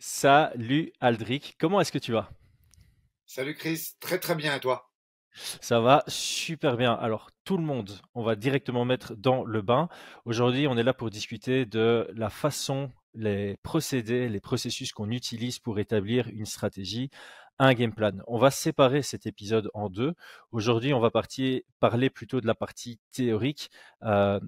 Salut Aldric, comment est-ce que tu vas? Salut Chris, très très bien et toi? Ça va super bien. Alors tout le monde, on va directement mettre dans le bain. Aujourd'hui, on est là pour discuter de la façon, les procédés, les processus qu'on utilise pour établir une stratégie, un game plan. On va séparer cet épisode en deux. Aujourd'hui, on va parler plutôt de la partie théorique, euh,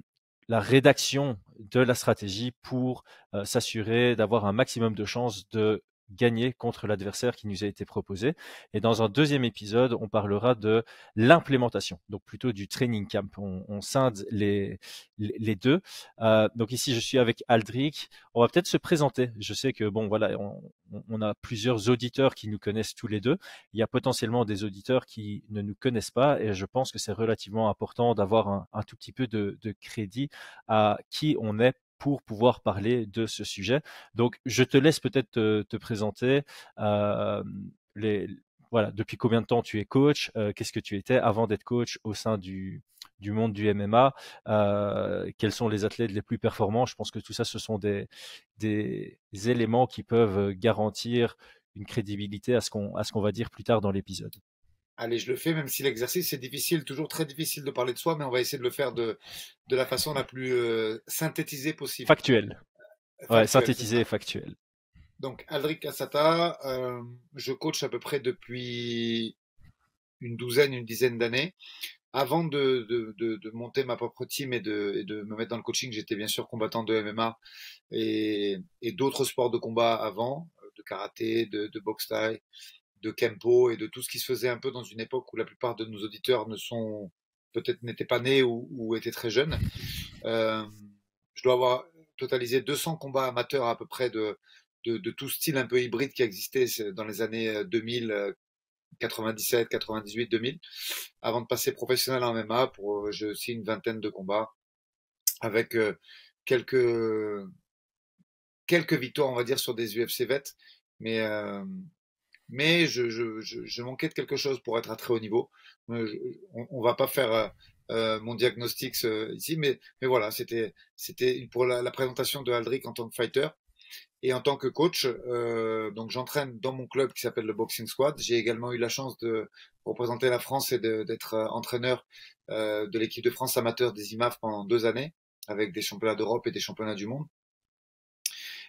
la rédaction de la stratégie pour s'assurer d'avoir un maximum de chances de gagner contre l'adversaire qui nous a été proposé. Et dans un deuxième épisode, on parlera de l'implémentation, donc plutôt du training camp. On scinde les deux. Donc ici, je suis avec Aldric. On va peut-être se présenter. Je sais que bon, voilà, on a plusieurs auditeurs qui nous connaissent tous les deux. Il y a potentiellement des auditeurs qui ne nous connaissent pas, et je pense que c'est relativement important d'avoir un tout petit peu de crédit à qui on est pour pouvoir parler de ce sujet. Donc, je te laisse peut-être te présenter. Euh, les, voilà, depuis combien de temps tu es coach? Qu'est-ce que tu étais avant d'être coach au sein du monde du MMA? Quels sont les athlètes les plus performants? Je pense que tout ça, ce sont des éléments qui peuvent garantir une crédibilité à ce qu'on va dire plus tard dans l'épisode. Allez, je le fais, même si l'exercice est difficile, toujours très difficile de parler de soi, mais on va essayer de le faire de la façon la plus synthétisée possible. Factuel. Ouais, Factuel, c'est synthétisé et ça. factuel. Donc, Aldric Cassata, je coach à peu près depuis une dizaine d'années. Avant de monter ma propre team et de me mettre dans le coaching, j'étais bien sûr combattant de MMA et d'autres sports de combat avant, de karaté, de boxe thaï, de Kempo et de tout ce qui se faisait un peu dans une époque où la plupart de nos auditeurs ne sont peut-être n'étaient pas nés ou étaient très jeunes. Euh, je dois avoir totalisé 200 combats amateurs à peu près de tout style un peu hybride qui existait dans les années 2000, 97, 98, 2000, avant de passer professionnel en MMA pour j'ai aussi une vingtaine de combats avec quelques quelques victoires on va dire sur des UFC vets, mais je manquais de quelque chose pour être à très haut niveau. On va pas faire mon diagnostic ici, mais voilà, c'était pour la présentation de Aldric en tant que fighter et en tant que coach. Donc j'entraîne dans mon club qui s'appelle le Boxing Squad. J'ai également eu la chance de représenter la France et d'être entraîneur de l'équipe de France amateur des IMAF pendant 2 années avec des championnats d'Europe et des championnats du monde.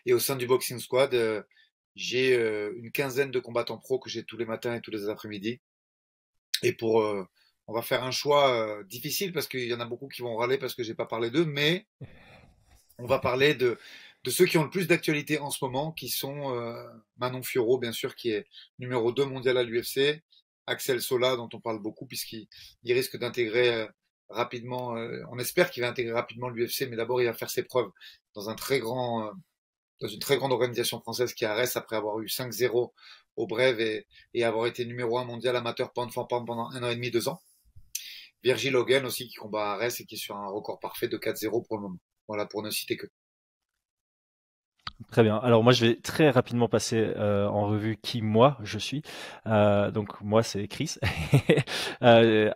Et au sein du Boxing Squad, j'ai une quinzaine de combattants pro que j'ai tous les matins et tous les après-midi. Et on va faire un choix difficile parce qu'il y en a beaucoup qui vont râler parce que j'ai pas parlé d'eux, mais on va parler de ceux qui ont le plus d'actualité en ce moment, qui sont Manon Fiorot, bien sûr, qui est numéro 2 mondial à l'UFC, Axel Sola, dont on parle beaucoup, puisqu'il risque d'intégrer rapidement, on espère qu'il va intégrer rapidement l'UFC, mais d'abord il va faire ses preuves dans un très grand, dans une très grande organisation française qui est Arès après avoir eu 5-0 au Brève et avoir été numéro 1 mondial amateur pound for pound pendant 1 an et demi, 2 ans. Virgil Hogan aussi qui combat à Arès et qui est sur un record parfait de 4-0 pour le moment. Voilà, pour ne citer que. Très bien. Alors moi, je vais très rapidement passer en revue qui moi je suis. Donc moi, c'est Chris. Euh,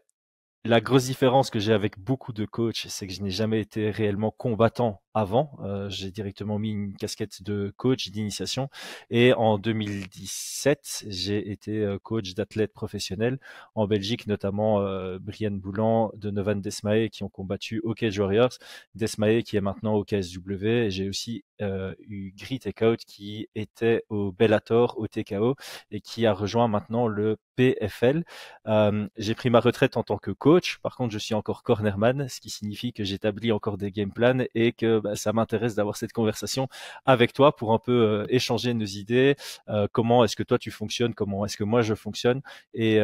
La grosse différence que j'ai avec beaucoup de coachs, c'est que je n'ai jamais été réellement combattant avant. J'ai directement mis une casquette de coach d'initiation. Et en 2017, j'ai été coach d'athlètes professionnels en Belgique, notamment Brian Boulan de Novan Desmae qui ont combattu au Cage Warriors. Desmae qui est maintenant au KSW. Et j'ai aussi eu Grit Takeout qui était au Bellator, au TKO et qui a rejoint maintenant le PFL. J'ai pris ma retraite en tant que coach. Par contre, je suis encore cornerman, ce qui signifie que j'établis encore des game plans et que ça m'intéresse d'avoir cette conversation avec toi pour un peu échanger nos idées. Comment est-ce que toi tu fonctionnes, comment est-ce que moi je fonctionne et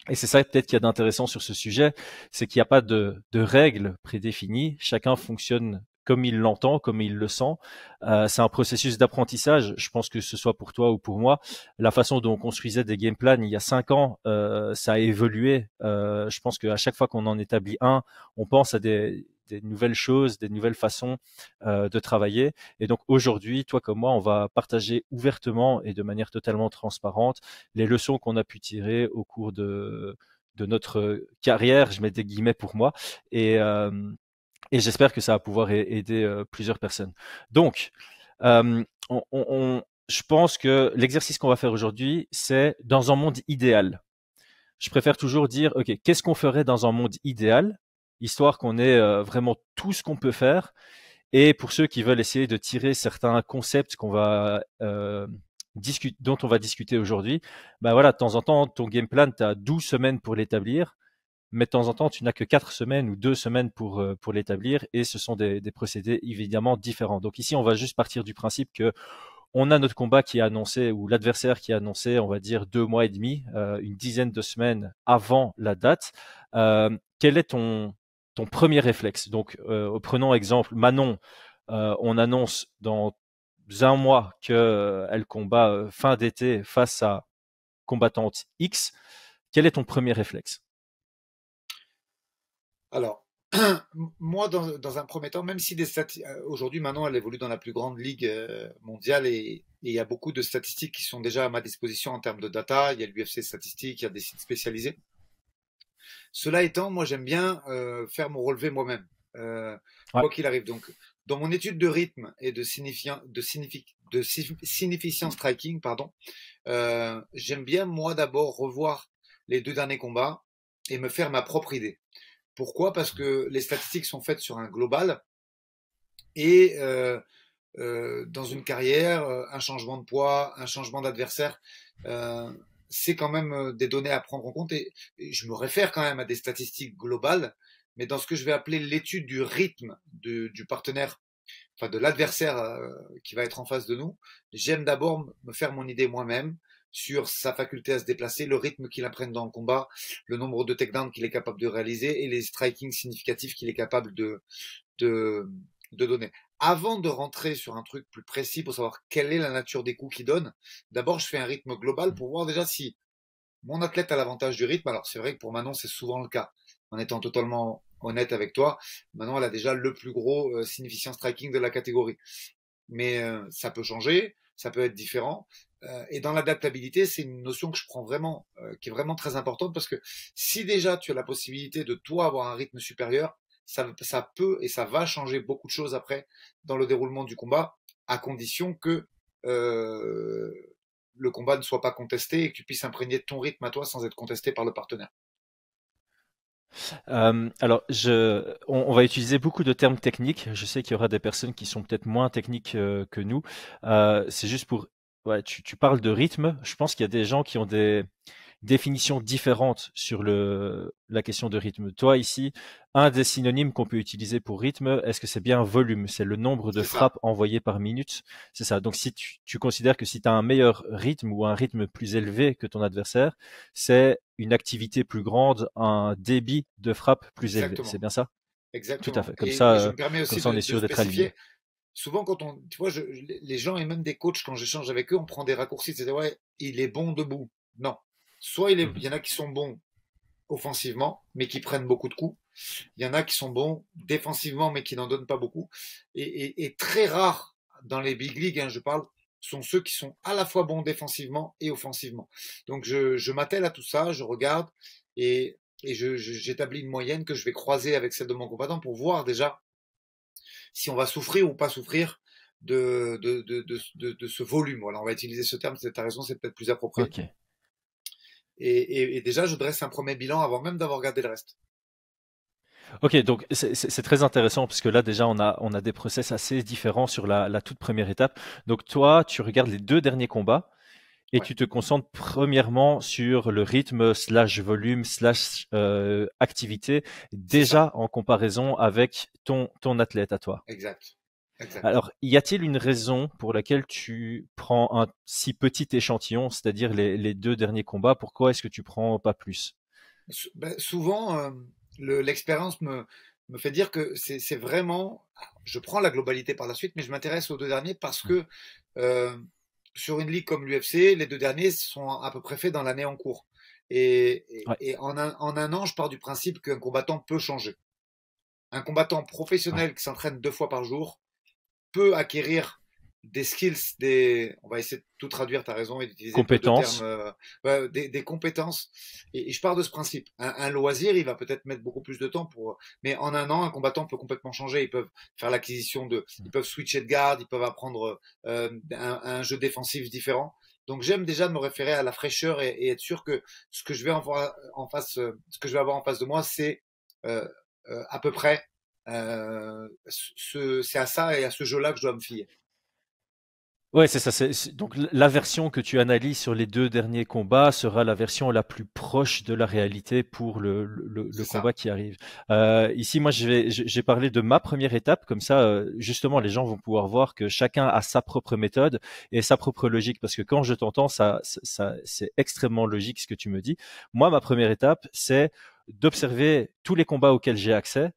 et c'est ça peut-être qu'il y a d'intéressant sur ce sujet, c'est qu'il n'y a pas de règles prédéfinies. Chacun fonctionne comme il l'entend, comme il le sent. C'est un processus d'apprentissage. Je pense que ce soit pour toi ou pour moi, la façon dont on construisait des game plans il y a 5 ans, ça a évolué. Je pense qu'à chaque fois qu'on en établit un, on pense à des nouvelles choses, des nouvelles façons de travailler. Et donc aujourd'hui, toi comme moi, on va partager ouvertement et de manière totalement transparente les leçons qu'on a pu tirer au cours de notre carrière, je mets des guillemets pour moi, et, euh, et j'espère que ça va pouvoir aider plusieurs personnes. Donc, on je pense que l'exercice qu'on va faire aujourd'hui, c'est dans un monde idéal. Je préfère toujours dire, OK, qu'est-ce qu'on ferait dans un monde idéal, histoire qu'on ait vraiment tout ce qu'on peut faire. Et pour ceux qui veulent essayer de tirer certains concepts dont on va discuter aujourd'hui, bah voilà, de temps en temps, ton game plan, tu as 12 semaines pour l'établir, mais de temps en temps, tu n'as que 4 semaines ou 2 semaines pour l'établir, et ce sont des procédés évidemment différents. Donc ici, on va juste partir du principe que on a notre combat qui est annoncé, ou l'adversaire qui est annoncé, on va dire 2 mois et demi, une dizaine de semaines avant la date. Quel est ton premier réflexe? Donc, prenons exemple Manon. On annonce dans un mois qu'elle combat fin d'été face à combattante X. Quel est ton premier réflexe? Alors, moi, dans un premier temps, même si aujourd'hui, maintenant, elle évolue dans la plus grande ligue mondiale et il y a beaucoup de statistiques qui sont déjà à ma disposition en termes de data. Il y a l'UFC statistiques, il y a des sites spécialisés. Cela étant, moi, j'aime bien faire mon relevé moi-même, Ouais. quoi qu'il arrive. Donc, dans mon étude de rythme et de significant striking, pardon, j'aime bien, moi, d'abord revoir les 2 derniers combats et me faire ma propre idée. Pourquoi? Parce que les statistiques sont faites sur un global et dans une carrière, un changement de poids, un changement d'adversaire, euh, c'est quand même des données à prendre en compte et je me réfère quand même à des statistiques globales, mais dans ce que je vais appeler l'étude du rythme du partenaire, enfin de l'adversaire qui va être en face de nous, j'aime d'abord me faire mon idée moi-même sur sa faculté à se déplacer, le rythme qu'il imprègne dans le combat, le nombre de takedowns qu'il est capable de réaliser et les strikings significatifs qu'il est capable de, de donner. Avant de rentrer sur un truc plus précis pour savoir quelle est la nature des coups qu'il donne, d'abord je fais un rythme global pour voir déjà si mon athlète a l'avantage du rythme. Alors c'est vrai que pour Manon c'est souvent le cas. En étant totalement honnête avec toi, Manon elle a déjà le plus gros significant striking de la catégorie. Mais ça peut changer, ça peut être différent. Et dans l'adaptabilité, c'est une notion que je prends vraiment, qui est vraiment très importante parce que si déjà tu as la possibilité de toi avoir un rythme supérieur, ça peut et ça va changer beaucoup de choses après dans le déroulement du combat, à condition que euh, le combat ne soit pas contesté et que tu puisses imprégner ton rythme à toi sans être contesté par le partenaire. Alors, on va utiliser beaucoup de termes techniques. Je sais qu'il y aura des personnes qui sont peut-être moins techniques que nous. C'est juste pour... Ouais, tu parles de rythme. Je pense qu'il y a des gens qui ont des définitions différentes sur la question de rythme. Toi, ici, un des synonymes qu'on peut utiliser pour rythme, est-ce que c'est bien volume? C'est le nombre de C'est ça, frappes envoyées par minute. C'est ça. Donc, si tu considères que si tu as un meilleur rythme ou un rythme plus élevé que ton adversaire, c'est une activité plus grande, un débit de frappe plus élevé. C'est exactement. bien ça? Tout à Exactement. fait. Et je me permets Comme aussi ça, on est de sûr d'être aligné. spécifier, souvent quand tu vois, les gens et même des coachs, quand j'échange avec eux, on prend des raccourcis, c'est ouais, il est bon debout. Non. Soit il Mhm. y en a qui sont bons offensivement, mais qui prennent beaucoup de coups. Il y en a qui sont bons défensivement, mais qui n'en donnent pas beaucoup. Et très rares dans les big leagues, hein, je parle, sont ceux qui sont à la fois bons défensivement et offensivement. Donc je m'attelle à tout ça, je regarde et j'établis une moyenne que je vais croiser avec celle de mon combattant pour voir déjà si on va souffrir ou pas souffrir de ce volume. Voilà, on va utiliser ce terme, tu as raison, c'est peut-être plus approprié. Ok. Et déjà, je dresse un premier bilan avant même d'avoir regardé le reste. Ok, donc c'est très intéressant parce que là déjà on a des process assez différents sur la toute première étape. Donc toi, tu regardes les 2 derniers combats et Ouais, tu te concentres premièrement sur le rythme slash volume slash activité c'est ça, déjà en comparaison avec ton athlète à toi. exact, exact. Alors, y a-t-il une raison pour laquelle tu prends un si petit échantillon, c'est-à-dire les 2 derniers combats? Pourquoi est-ce que tu prends pas plus? Ben, souvent, l'expérience me fait dire que c'est vraiment. Je prends la globalité par la suite, mais je m'intéresse aux 2 derniers parce que euh, sur une ligue comme l'UFC, les 2 derniers sont à peu près faits dans l'année en cours. Ouais, Et en un an, je pars du principe qu'un combattant peut changer. Un combattant ouais, professionnel qui s'entraîne 2 fois par jour peut acquérir des skills, on va essayer de tout traduire, tu as raison, et d'utiliser peu de termes, Compétences. ouais, des compétences. Et je pars de ce principe. Un loisir, il va peut-être mettre beaucoup plus de temps mais en un an, un combattant peut complètement changer. Ils peuvent faire ils peuvent switcher de garde, ils peuvent apprendre un jeu défensif différent. Donc j'aime déjà de me référer à la fraîcheur et être sûr que ce que je vais avoir en face, ce que je vais avoir en face de moi, c'est euh, à peu près c'est à ça et à ce jeu-là que je dois me fier. Ouais, c'est ça. Donc la version que tu analyses sur les 2 derniers combats sera la version la plus proche de la réalité pour le C'est combat ça. qui arrive. Ici, moi, j'ai parlé de ma première étape. Comme ça, justement, les gens vont pouvoir voir que chacun a sa propre méthode et sa propre logique. Parce que quand je t'entends, c'est extrêmement logique ce que tu me dis. Moi, ma première étape, c'est d'observer tous les combats auxquels j'ai accès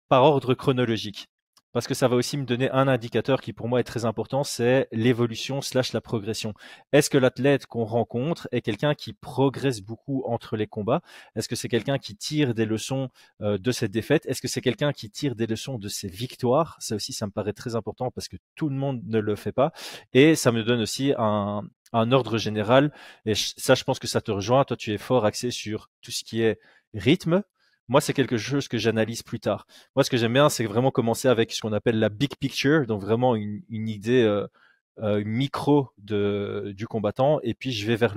par ordre chronologique. Parce que ça va aussi me donner un indicateur qui pour moi est très important, c'est l'évolution slash la progression. Est-ce que l'athlète qu'on rencontre est quelqu'un qui progresse beaucoup entre les combats? Est-ce que c'est quelqu'un qui tire des leçons de ses défaites? Est-ce que c'est quelqu'un qui tire des leçons de ses victoires? Ça aussi, ça me paraît très important parce que tout le monde ne le fait pas. Et ça me donne aussi un ordre général. Et ça, je pense que ça te rejoint. Toi, tu es fort axé sur tout ce qui est rythme. Moi, c'est quelque chose que j'analyse plus tard. Moi, ce que j'aime bien, c'est vraiment commencer avec ce qu'on appelle la big picture, donc vraiment une idée micro du combattant, et puis je vais vers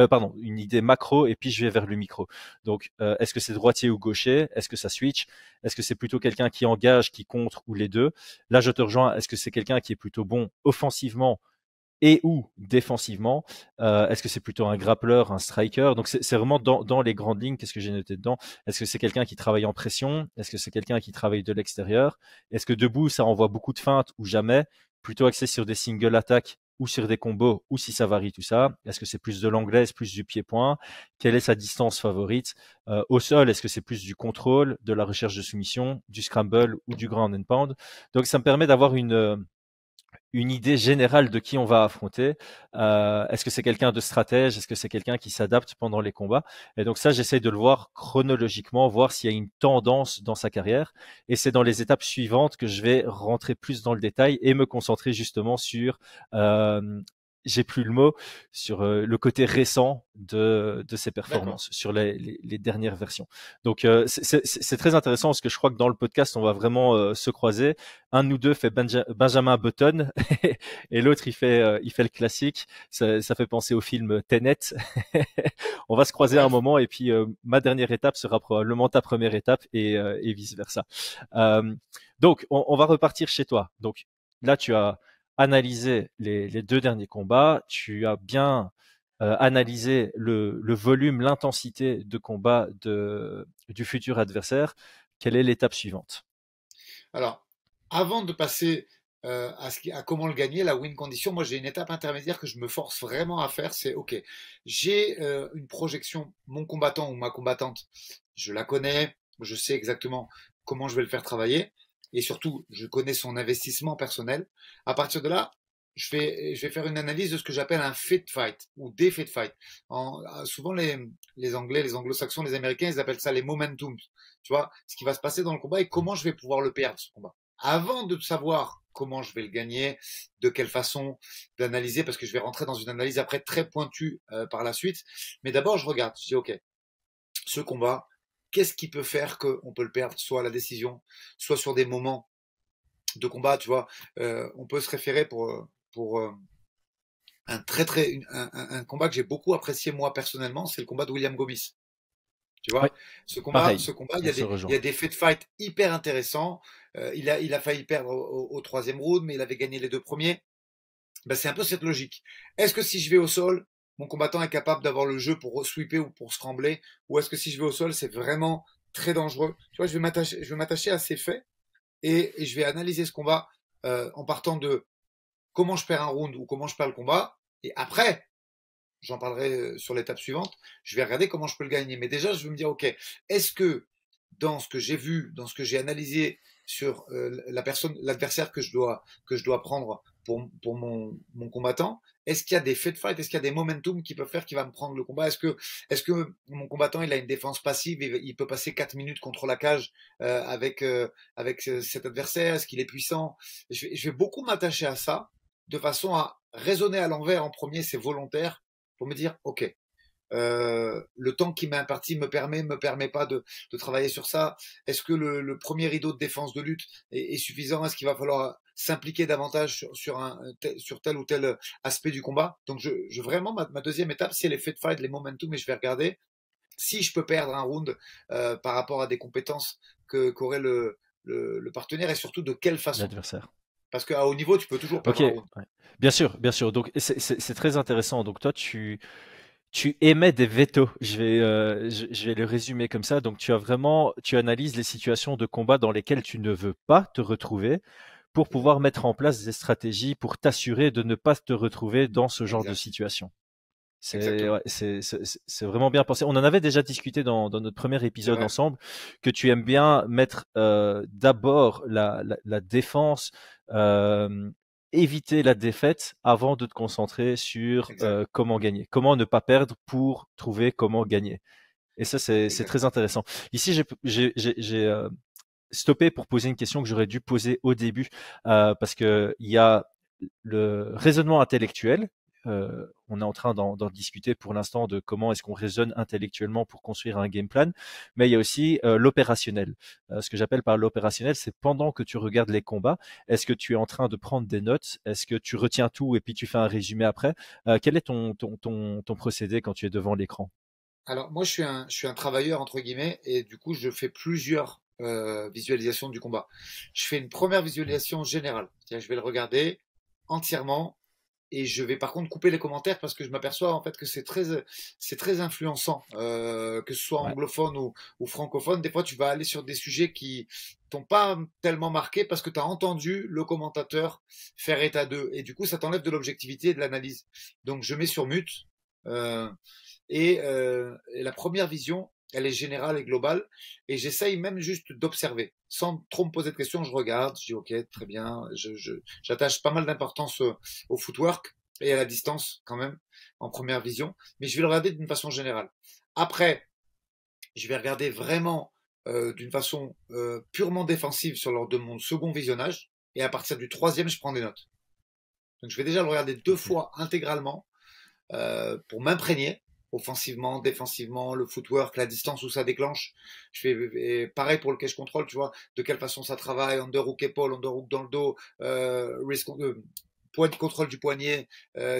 pardon, une idée macro, et puis je vais vers le micro. Donc, est-ce que c'est droitier ou gaucher? Est-ce que ça switch? Est-ce que c'est plutôt quelqu'un qui engage, qui contre, ou les deux? Là, je te rejoins. Est-ce que c'est quelqu'un qui est plutôt bon offensivement et ou défensivement? Est-ce que c'est plutôt un grappleur, un striker? Donc c'est vraiment dans les grandes lignes, qu'est-ce que j'ai noté dedans? Est-ce que c'est quelqu'un qui travaille en pression? Est-ce que c'est quelqu'un qui travaille de l'extérieur? Est-ce que debout, ça envoie beaucoup de feintes ou jamais? Plutôt axé sur des single attaques ou sur des combos, ou si ça varie tout ça? Est-ce que c'est plus de l'anglaise, plus du pied-point? Quelle est sa distance favorite? Au sol, est-ce que c'est plus du contrôle, de la recherche de soumission, du scramble ou du ground and pound? Donc ça me permet d'avoir une idée générale de qui on va affronter. Est-ce que c'est quelqu'un de stratège? Est-ce que c'est quelqu'un qui s'adapte pendant les combats? Et donc ça, j'essaye de le voir chronologiquement, voir s'il y a une tendance dans sa carrière. Et c'est dans les étapes suivantes que je vais rentrer plus dans le détail et me concentrer justement sur, j'ai plus le mot, sur le côté récent de ses D'accord. performances, sur les dernières versions. Donc c'est très intéressant parce que je crois que dans le podcast, on va vraiment se croiser. Un de nous deux fait Benjamin Button et l'autre il fait le classique. Ça fait penser au film Tenet. On va se croiser à un Ouais. moment et puis ma dernière étape sera probablement ta première étape et vice versa. Euh, donc on va repartir chez toi. Donc là tu as analysé les 2 derniers combats, tu as bien analysé le volume, l'intensité de combat du futur adversaire. Quelle est l'étape suivante? Alors, avant de passer à comment le gagner, la win condition, moi j'ai une étape intermédiaire que je me force vraiment à faire, c'est ok, j'ai une projection, mon combattant ou ma combattante, je la connais, je sais exactement comment je vais le faire travailler, et surtout, je connais son investissement personnel. À partir de là, je vais faire une analyse de ce que j'appelle un fit fight ou des fit fight. Souvent les Anglais, les Anglo-Saxons, les Américains, ils appellent ça les momentums. Tu vois, ce qui va se passer dans le combat et comment je vais pouvoir le perdre, ce combat. Avant de savoir comment je vais le gagner, de quelle façon, d'analyser, parce que je vais rentrer dans une analyse après très pointue par la suite. Mais d'abord, je regarde, je dis, OK, ce combat, qu'est-ce qui peut faire qu'on peut le perdre, soit à la décision, soit sur des moments de combat, tu vois. On peut se référer pour un combat que j'ai beaucoup apprécié moi personnellement, c'est le combat de William Gomis. Tu Oui, vois, pareil, ce combat, on se il y a rejoint. des faits de fight hyper intéressants. Il a failli perdre au troisième round, mais il avait gagné les deux premiers. Ben, c'est un peu cette logique. Est-ce que si je vais au sol, mon combattant est capable d'avoir le jeu pour sweeper ou pour scrambler, ou est-ce que si je vais au sol, c'est vraiment très dangereux? Tu vois, je vais m'attacher à ces faits et je vais analyser ce combat en partant de comment je perds un round ou comment je perds le combat. Et après, j'en parlerai sur l'étape suivante, je vais regarder comment je peux le gagner. Mais déjà, je vais me dire, OK, est-ce que dans ce que j'ai vu, dans ce que j'ai analysé sur l'adversaire que je dois prendre pour mon combattant, est-ce qu'il y a des faits de fight, est-ce qu'il y a des momentum qui peuvent faire qu'il va me prendre le combat? Est-ce que mon combattant, il a une défense passive et il peut passer 4 minutes contre la cage avec cet adversaire? Est-ce qu'il est puissant? Je vais beaucoup m'attacher à ça de façon à raisonner à l'envers en premier, c'est volontaire, pour me dire, OK, le temps qui m'est imparti me permet pas de travailler sur ça. Est-ce que le premier rideau de défense de lutte est suffisant? Est-ce qu'il va falloir s'impliquer davantage sur tel ou tel aspect du combat? Donc vraiment, ma deuxième étape, c'est les fait fight, les momentum, et je vais regarder si je peux perdre un round par rapport à des compétences qu'aurait le partenaire, et surtout de quelle façon. L'adversaire. Parce qu'à haut niveau, tu peux toujours Ok, perdre un round. ouais. Bien sûr, bien sûr. Donc c'est très intéressant. Donc toi, tu émets des veto. Je vais le résumer comme ça. Donc tu analyses les situations de combat dans lesquelles tu ne veux pas te retrouver pour pouvoir mettre en place des stratégies pour t'assurer de ne pas te retrouver dans ce genre de Exact. situation. C'est Exactement. ouais, c'est vraiment bien pensé. On en avait déjà discuté dans notre premier C'est épisode vrai. ensemble, que tu aimes bien mettre d'abord la défense, euh, éviter la défaite avant de te concentrer sur Exact. comment gagner, comment ne pas perdre pour trouver comment gagner. Et ça, c'est très Exactement. intéressant. Ici, j'ai stoppé pour poser une question que j'aurais dû poser au début, parce que il y a le raisonnement intellectuel. On est en train d'en discuter pour l'instant de comment est-ce qu'on raisonne intellectuellement pour construire un game plan, mais il y a aussi l'opérationnel. Ce que j'appelle par l'opérationnel, c'est pendant que tu regardes les combats, est-ce que tu es en train de prendre des notes? Est-ce que tu retiens tout et puis tu fais un résumé après? Quel est ton procédé quand tu es devant l'écran? Alors moi je suis un travailleur entre guillemets, et du coup je fais plusieurs visualisations du combat. Je fais une première visualisation générale, c'est-à-dire je vais le regarder entièrement, et je vais par contre couper les commentaires parce que je m'aperçois en fait que c'est très influençant, que ce soit Ouais, anglophone ou francophone. Des fois tu vas aller sur des sujets qui t'ont pas tellement marqué parce que tu as entendu le commentateur faire état d'eux, et du coup ça t'enlève de l'objectivité et de l'analyse. Donc je mets sur mute. Euh, et la première vision, elle est générale et globale. Et j'essaye même juste d'observer. Sans trop me poser de questions, je regarde, je dis ok, très bien. J'attache pas mal d'importance au footwork et à la distance quand même en première vision. Mais je vais le regarder d'une façon générale. Après, je vais regarder vraiment d'une façon purement défensive sur lors de mon second visionnage. Et à partir du troisième, je prends des notes. Donc je vais déjà le regarder deux ok. fois intégralement pour m'imprégner offensivement, défensivement, le footwork, la distance où ça déclenche. Je fais pareil pour le cache control, tu vois, de quelle façon ça travaille, underhook épaule, underhook dans le dos, point de contrôle du poignet,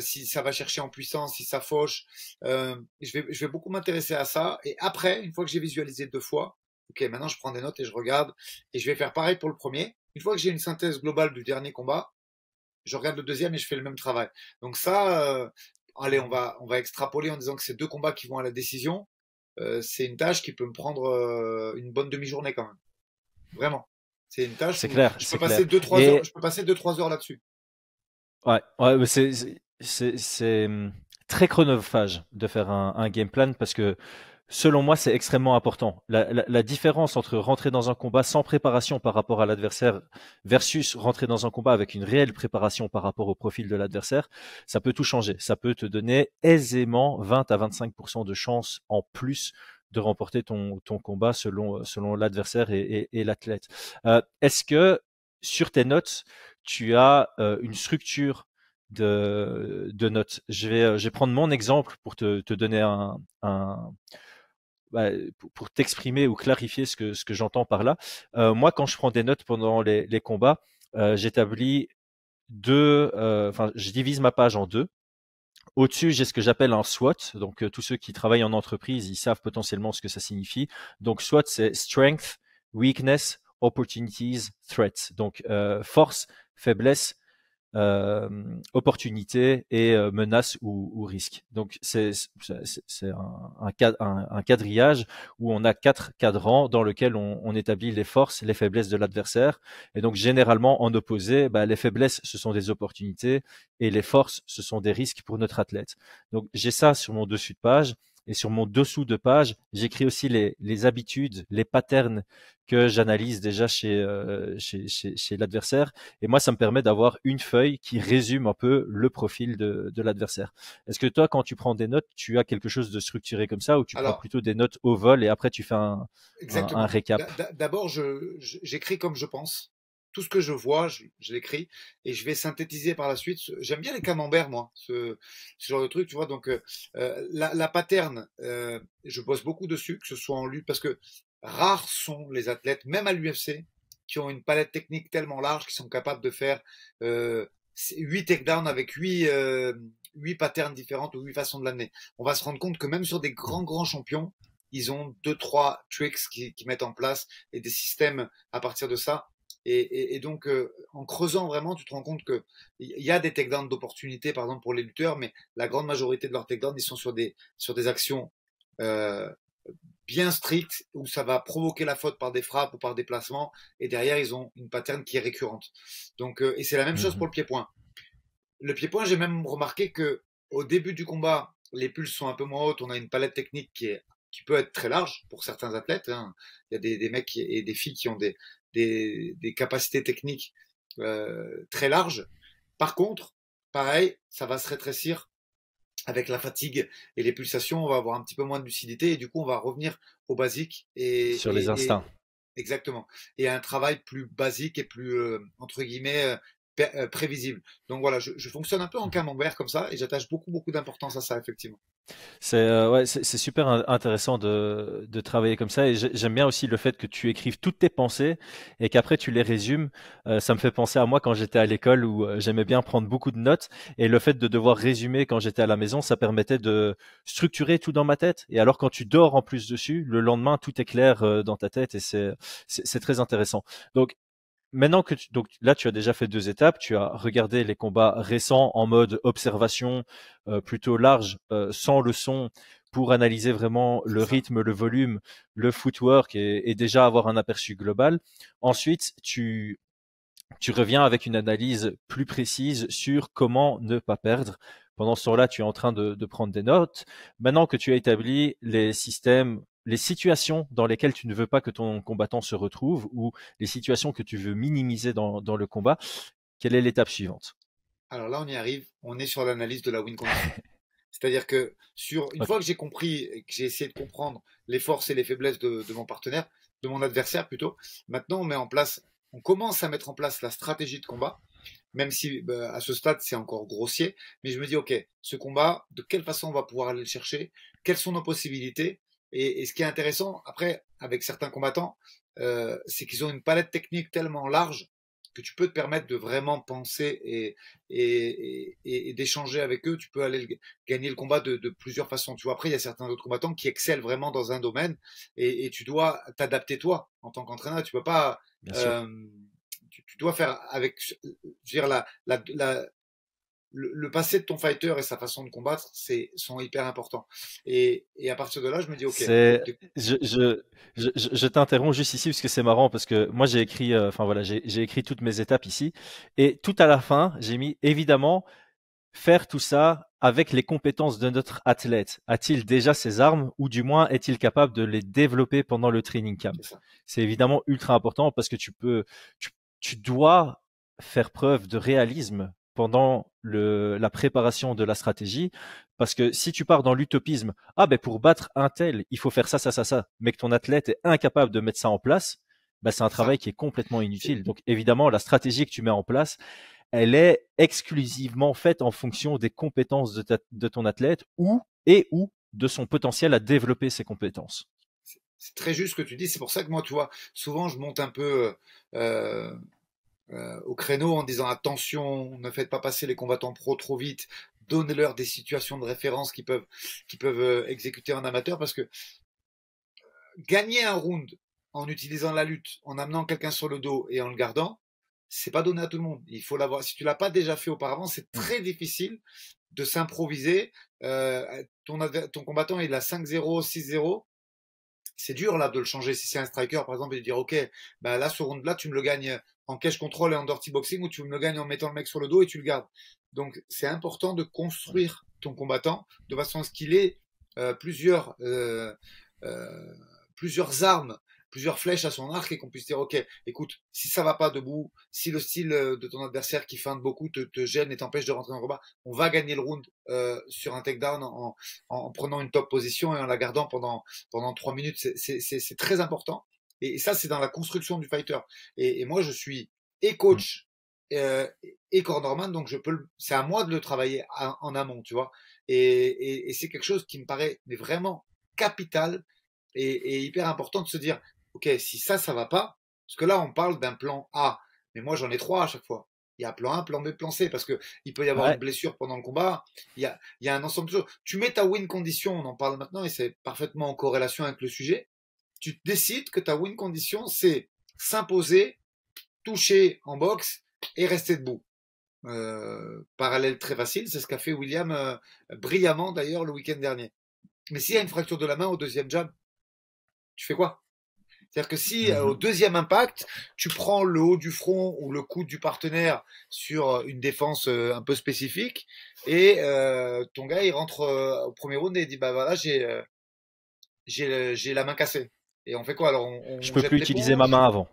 si ça va chercher en puissance, si ça fauche. Je vais beaucoup m'intéresser à ça. Et après, une fois que j'ai visualisé deux fois, ok, maintenant je prends des notes et je regarde. Et je vais faire pareil pour le premier. Une fois que j'ai une synthèse globale du dernier combat, je regarde le deuxième et je fais le même travail. Donc ça, allez, on va extrapoler en disant que c'est deux combats qui vont à la décision. C'est une tâche qui peut me prendre une bonne demi-journée quand même. Vraiment. C'est une tâche C'est où clair, je peux c'est passer clair. deux, trois heures, Et je peux passer deux, trois heures là-dessus. ouais, ouais, mais c'est très chronophage de faire un game plan parce que selon moi, c'est extrêmement important. La différence entre rentrer dans un combat sans préparation par rapport à l'adversaire versus rentrer dans un combat avec une réelle préparation par rapport au profil de l'adversaire, ça peut tout changer. Ça peut te donner aisément 20 à 25% de chances en plus de remporter ton combat selon l'adversaire et l'athlète. Est-ce que sur tes notes, tu as une structure de notes? Je vais prendre mon exemple pour te donner bah, pour t'exprimer ou clarifier ce que j'entends par là. Moi, quand je prends des notes pendant les combats, j'établis enfin, je divise ma page en deux. Au-dessus, j'ai ce que j'appelle un SWOT. Donc, tous ceux qui travaillent en entreprise, ils savent potentiellement ce que ça signifie. Donc, SWOT, c'est Strength, Weakness, Opportunities, Threats. Donc, force, faiblesse, euh, opportunité et menace ou risque. Donc c'est un quadrillage où on a quatre cadrans dans lequel on établit les forces, les faiblesses de l'adversaire. Et donc généralement en opposé, bah, les faiblesses ce sont des opportunités et les forces ce sont des risques pour notre athlète. Donc j'ai ça sur mon dessus de page. Et sur mon dessous de page, j'écris aussi les habitudes, les patterns que j'analyse déjà chez l'adversaire. Et moi, ça me permet d'avoir une feuille qui résume un peu le profil de l'adversaire. Est-ce que toi, quand tu prends des notes, tu as quelque chose de structuré comme ça ou tu prends Alors, plutôt des notes au vol et après tu fais un exactement. récap? D'abord, j'écris comme je pense. tout ce que je vois, je l'écris et je vais synthétiser par la suite. J'aime bien les camemberts, moi, ce genre de truc, tu vois. Donc, la pattern, je bosse beaucoup dessus, que ce soit en lutte, parce que rares sont les athlètes, même à l'UFC, qui ont une palette technique tellement large qu'ils sont capables de faire 8 takedowns avec 8 patterns différentes ou 8 façons de l'amener. On va se rendre compte que même sur des grands champions, ils ont 2-3 tricks qui mettent en place et des systèmes à partir de ça. Et donc, en creusant vraiment, tu te rends compte qu'il y a des takedowns d'opportunité, par exemple, pour les lutteurs, mais la grande majorité de leurs takedowns, ils sont sur des actions euh, bien strictes où ça va provoquer la faute par des frappes ou par des placements. Et derrière, ils ont une pattern qui est récurrente. Donc, et c'est la même chose pour Mhm. le pied-point. Le pied-point, j'ai même remarqué que au début du combat, les pulses sont un peu moins hautes. On a une palette technique qui peut être très large pour certains athlètes, hein. Il y a des mecs et des filles qui ont des capacités techniques très larges. Par contre, pareil, ça va se rétrécir avec la fatigue et les pulsations. On va avoir un petit peu moins de lucidité et du coup, on va revenir au basique Sur les instincts. exactement. Et à un travail plus basique et plus, entre guillemets, prévisible. Donc voilà, je fonctionne un peu en camembert comme ça et j'attache beaucoup d'importance à ça, effectivement. Ouais, c'est super intéressant de travailler comme ça et j'aime bien aussi le fait que tu écrives toutes tes pensées et qu'après tu les résumes. Ça me fait penser à moi quand j'étais à l'école où j'aimais bien prendre beaucoup de notes et le fait de devoir résumer quand j'étais à la maison, ça permettait de structurer tout dans ma tête. Et alors quand tu dors en plus dessus, le lendemain tout est clair dans ta tête et c'est très intéressant. Donc maintenant que donc là, tu as déjà fait 2 étapes, tu as regardé les combats récents en mode observation plutôt large, sans le son, pour analyser vraiment C'est le ça. rythme, le volume, le footwork et déjà avoir un aperçu global. Ensuite, tu reviens avec une analyse plus précise sur comment ne pas perdre. Pendant ce temps-là, tu es en train de prendre des notes. Maintenant que tu as établi les systèmes, les situations dans lesquelles tu ne veux pas que ton combattant se retrouve ou les situations que tu veux minimiser dans le combat, quelle est l'étape suivante? Alors là, on y arrive. On est sur l'analyse de la win condition. C'est-à-dire que une Ok. fois que j'ai compris et que j'ai essayé de comprendre les forces et les faiblesses de mon partenaire, de mon adversaire plutôt, maintenant on commence à mettre en place la stratégie de combat, même si bah, à ce stade c'est encore grossier, mais je me dis ok, ce combat, de quelle façon on va pouvoir aller le chercher, quelles sont nos possibilités, et ce qui est intéressant après avec certains combattants, c'est qu'ils ont une palette technique tellement large que tu peux te permettre de vraiment penser et d'échanger avec eux. Tu peux aller gagner le combat de plusieurs façons. Tu vois, après, il y a certains autres combattants qui excellent vraiment dans un domaine et tu dois t'adapter toi en tant qu'entraîneur. Tu peux pas, Bien sûr. euh, tu dois faire avec, je veux dire, le passé de ton fighter et sa façon de combattre, sont hyper importants. Et à partir de là, je me dis, ok, C'est, je, je, je t'interromps juste ici parce que c'est marrant parce que moi j'ai écrit, enfin voilà, j'ai écrit toutes mes étapes ici et tout à la fin j'ai mis évidemment faire tout ça avec les compétences de notre athlète. A-t-il déjà ses armes ou du moins est-il capable de les développer pendant le training camp? c'est ça. C'est évidemment ultra important parce que tu, tu dois faire preuve de réalisme pendant la préparation de la stratégie. Parce que si tu pars dans l'utopisme, ah ben pour battre un tel, il faut faire ça, mais que ton athlète est incapable de mettre ça en place, ben c'est un C'est ça. travail qui est complètement C'est inutile. Donc évidemment, la stratégie que tu mets en place, elle est exclusivement faite en fonction des compétences de ton athlète ou de son potentiel à développer ses compétences. c'est très juste ce que tu dis. C'est pour ça que moi, tu vois, souvent, je monte un peu au créneau en disant attention, ne faites pas passer les combattants pro trop vite, donnez-leur des situations de référence qu'ils peuvent exécuter en amateur parce que gagner un round en utilisant la lutte, en amenant quelqu'un sur le dos et en le gardant, c'est pas donné à tout le monde. Il faut l'avoir. Si tu l'as pas déjà fait auparavant, c'est Mm. très difficile de s'improviser. Ton combattant il a 5-0, 6-0. C'est dur là de le changer si c'est un striker par exemple et de dire ok, bah là ce round là tu me le gagnes en cage control et en dirty boxing ou tu me le gagnes en mettant le mec sur le dos et tu le gardes. Donc c'est important de construire ton combattant de façon à ce qu'il ait euh, plusieurs armes, plusieurs flèches à son arc et qu'on puisse dire ok, écoute, si ça va pas debout, si le style de ton adversaire qui feinte beaucoup te gêne et t'empêche de rentrer dans le combat, on va gagner le round sur un takedown en prenant une top position et en la gardant pendant 3 minutes. C'est très important. Et ça, c'est dans la construction du fighter. Et moi, je suis et Mm. coach euh, et cornerman, donc c'est à moi de le travailler en amont, tu vois. Et c'est quelque chose qui me paraît mais vraiment capital et hyper important de se dire, ok, si ça va pas, parce que là on parle d'un plan A, mais moi j'en ai trois à chaque fois. Il y a plan A, plan B, plan C, parce que il peut y avoir une Ouais, blessure pendant le combat. Il y a un ensemble de choses. Tu mets ta win condition, on en parle maintenant, et c'est parfaitement en corrélation avec le sujet. Tu décides que ta win condition, c'est s'imposer, toucher en boxe et rester debout. Parallèle très facile, c'est ce qu'a fait William brillamment d'ailleurs le week-end dernier. Mais s'il y a une fracture de la main au deuxième jab, tu fais quoi? C'est-à-dire que si au mhm. deuxième impact, tu prends le haut du front ou le coude du partenaire sur une défense un peu spécifique et ton gars il rentre au premier round et il dit bah voilà j'ai la main cassée. Et on fait quoi alors Je on peux plus jette utiliser ma main l'éponge, avant.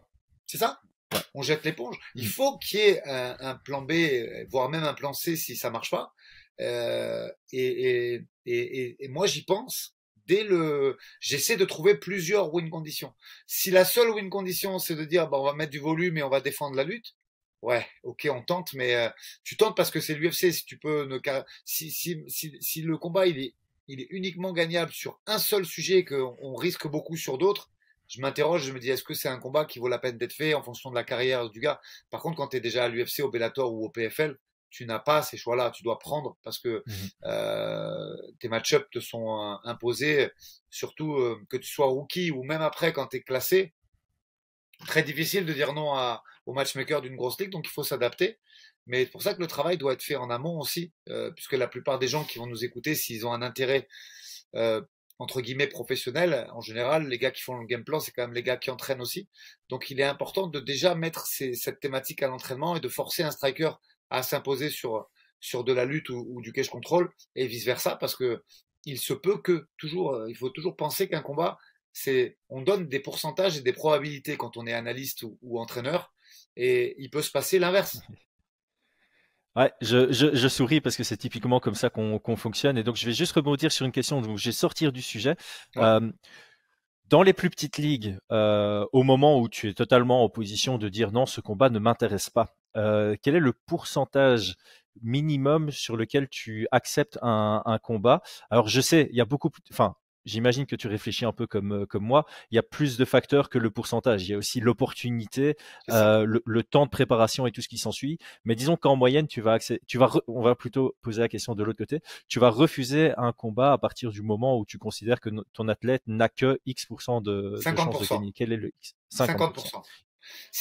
c'est ça? Ouais. On jette l'éponge. Il Mm. faut qu'il y ait un plan B, voire même un plan C si ça marche pas. Et moi j'y pense j'essaie de trouver plusieurs win conditions. Si la seule win condition c'est de dire bah, on va mettre du volume et on va défendre la lutte, ouais, ok on tente, mais tu tentes parce que c'est l'UFC. Si tu peux ne si le combat il est uniquement gagnable sur un seul sujet et qu'on risque beaucoup sur d'autres, je m'interroge, je me dis est-ce que c'est un combat qui vaut la peine d'être fait en fonction de la carrière du gars. Par contre, quand tu es déjà à l'UFC, au Bellator ou au PFL, tu n'as pas ces choix-là, tu dois prendre parce que Mhm. tes match-ups te sont imposés, surtout que tu sois rookie ou même après quand tu es classé. Très difficile de dire non au matchmaker d'une grosse ligue, donc il faut s'adapter. Mais c'est pour ça que le travail doit être fait en amont aussi, puisque la plupart des gens qui vont nous écouter, s'ils ont un intérêt euh, entre guillemets professionnel, en général, les gars qui font le game plan, c'est quand même les gars qui entraînent aussi. Donc il est important de déjà mettre cette thématique à l'entraînement et de forcer un striker à s'imposer sur de la lutte ou du cage control et vice versa, parce que il se peut que toujours, il faut toujours penser qu'un combat, on donne des pourcentages et des probabilités quand on est analyste ou entraîneur, et il peut se passer l'inverse. Ouais, je souris parce que c'est typiquement comme ça qu'on fonctionne. Et donc, je vais juste rebondir sur une question. Donc, je vais sortir du sujet. Ouais. Euh, Dans les plus petites ligues, au moment où tu es totalement en position de dire non, ce combat ne m'intéresse pas, quel est le pourcentage minimum sur lequel tu acceptes un combat? Alors je sais, il y a enfin, j'imagine que tu réfléchis un peu comme moi. Il y a plus de facteurs que le pourcentage. Il y a aussi l'opportunité, C'est ça. le temps de préparation et tout ce qui s'ensuit. Mais disons qu'en moyenne, on va plutôt poser la question de l'autre côté. Tu vas refuser un combat à partir du moment où tu considères que ton athlète n'a que X% de chances de 50%. gagner. Quel est le X? 50%. 50%.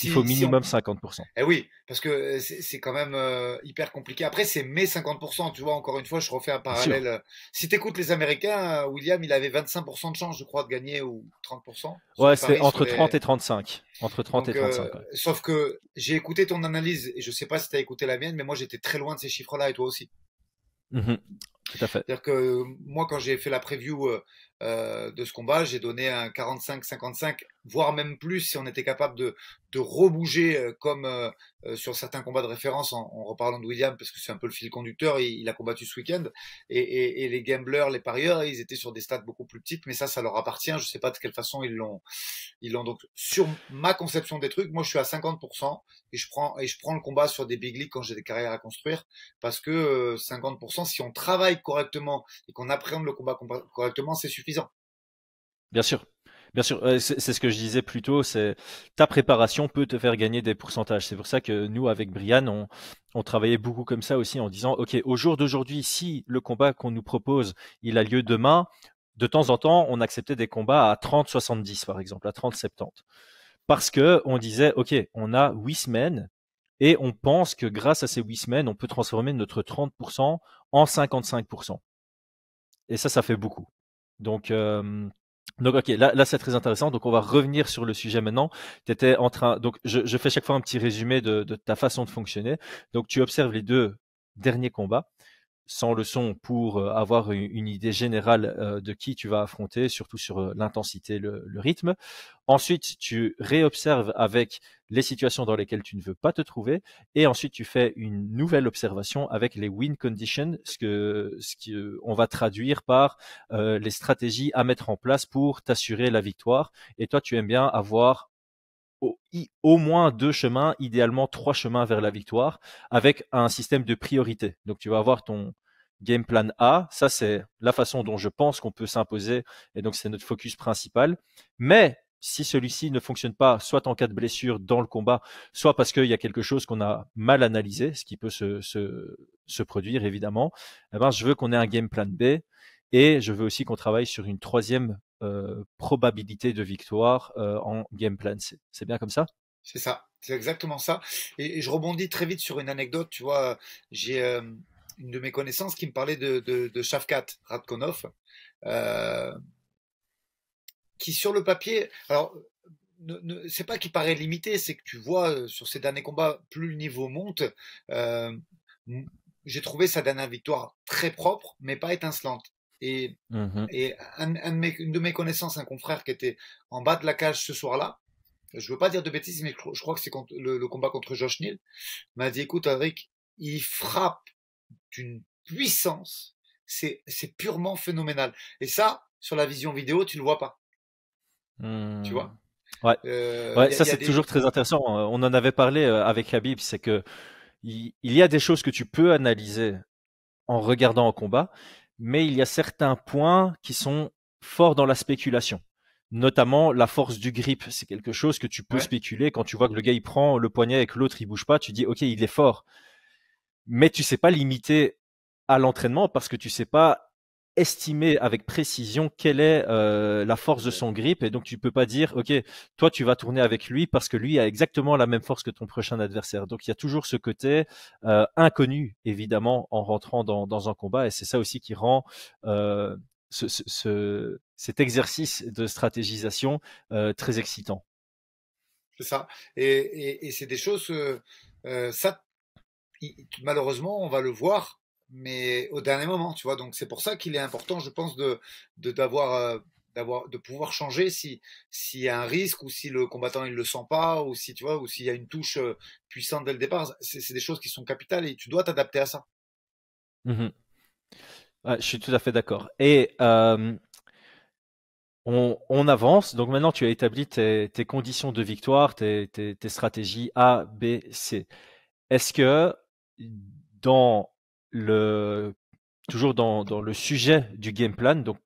Il faut Si on minimum 50%. Eh oui, parce que c'est quand même hyper compliqué. Après, c'est mes 50%, tu vois, encore une fois, je refais un Bien sûr. parallèle. Si tu écoutes les Américains, William, il avait 25% de chance, je crois, de gagner, ou 30% sur Ouais, les c'est paris, sur entre 30 les... et 35. Entre 30 et Donc, 35, ouais. sauf que j'ai écouté ton analyse, et je sais pas si tu as écouté la mienne, mais moi, j'étais très loin de ces chiffres-là, et toi aussi. Mhm. Tout à fait. C'est-à-dire que moi, quand j'ai fait la preview de ce combat, j'ai donné un 45-55, voire même plus si on était capable de rebouger comme sur certains combats de référence en reparlant de William, parce que c'est un peu le fil conducteur, il a combattu ce week-end. Et les gamblers, les parieurs, ils étaient sur des stats beaucoup plus petites, mais ça leur appartient. Je sais pas de quelle façon ils l'ont donc sur ma conception des trucs. Moi, je suis à 50% et je prends le combat sur des big leagues quand j'ai des carrières à construire parce que 50%, si on travaille correctement et qu'on appréhende le combat correctement, c'est suffisant. Bien sûr. Bien sûr, c'est ce que je disais plus tôt, c'est ta préparation peut te faire gagner des pourcentages. C'est pour ça que nous, avec Brian, on travaillait beaucoup comme ça aussi en disant, OK, au jour d'aujourd'hui, si le combat qu'on nous propose, il a lieu demain, de temps en temps, on acceptait des combats à 30-70, par exemple, à 30-70. Parce que on disait, OK, on a 8 semaines et on pense que grâce à ces 8 semaines, on peut transformer notre 30% en 55%. Et ça fait beaucoup. Donc, ok, là c'est très intéressant. Donc, on va revenir sur le sujet maintenant. Tu étais en train. Donc, je fais chaque fois un petit résumé de ta façon de fonctionner. Donc, tu observes les deux derniers combats sans le son pour avoir une idée générale de qui tu vas affronter, surtout sur l'intensité, le rythme. Ensuite, tu réobserves avec les situations dans lesquelles tu ne veux pas te trouver. Et ensuite, tu fais une nouvelle observation avec les win conditions, on va traduire par les stratégies à mettre en place pour t'assurer la victoire. Et toi, tu aimes bien avoir au moins 2 chemins, idéalement 3 chemins vers la victoire, avec un système de priorité. Donc tu vas avoir ton game plan A, ça c'est la façon dont je pense qu'on peut s'imposer, et donc c'est notre focus principal. Mais si celui-ci ne fonctionne pas, soit en cas de blessure dans le combat, soit parce qu'il y a quelque chose qu'on a mal analysé, ce qui peut se produire évidemment, eh ben, je veux qu'on ait un game plan B, et je veux aussi qu'on travaille sur une troisième probabilité de victoire en game plan C. C'est bien comme ça? C'est ça, c'est exactement ça. Et je rebondis très vite sur une anecdote. Tu vois, j'ai une de mes connaissances qui me parlait de Shavkat Ratkonov, euh, qui sur le papier, alors c'est pas qu'il paraît limité, c'est que tu vois sur ses derniers combats, plus le niveau monte. euh, j'ai trouvé sa dernière victoire très propre, mais pas étincelante. Et, Mhm. et une de mes connaissances, un confrère qui était en bas de la cage ce soir-là, je veux pas dire de bêtises, mais je crois que c'est le combat contre Josh Neal, m'a dit, écoute, Adric, il frappe d'une puissance, c'est purement phénoménal. Et ça, sur la vision vidéo, tu le vois pas, tu Hmm. vois. Ouais, Il ouais, y, ça y, a c'est toujours des... très intéressant. On en avait parlé avec Habib, c'est que il y a des choses que tu peux analyser en regardant en combat, mais il y a certains points qui sont forts dans la spéculation. Notamment la force du grip, c'est quelque chose que tu peux Ouais, spéculer quand tu vois que le gars il prend le poignet et que l'autre il bouge pas, tu dis ok il est fort, mais tu sais pas limiter à l'entraînement parce que tu sais pas estimer avec précision quelle est la force de son grip, et donc tu peux pas dire ok toi tu vas tourner avec lui parce que lui a exactement la même force que ton prochain adversaire. Donc il y a toujours ce côté inconnu évidemment en rentrant dans un combat, et c'est ça aussi qui rend euh, cet exercice de stratégisation très excitant. c'est ça. Et c'est des choses, ça, malheureusement, on va le voir, mais au dernier moment, tu vois. Donc c'est pour ça qu'il est important, je pense, d'avoir de pouvoir changer si s'il y a un risque ou si le combattant il le sent pas ou si tu vois ou s'il y a une touche puissante dès le départ. C'est des choses qui sont capitales et tu dois t'adapter à ça. Mhm. Ouais, je suis tout à fait d'accord. Et on avance. Donc maintenant, tu as établi tes conditions de victoire, tes stratégies A, B, C. Est-ce que dans le, toujours dans le sujet du game plan, donc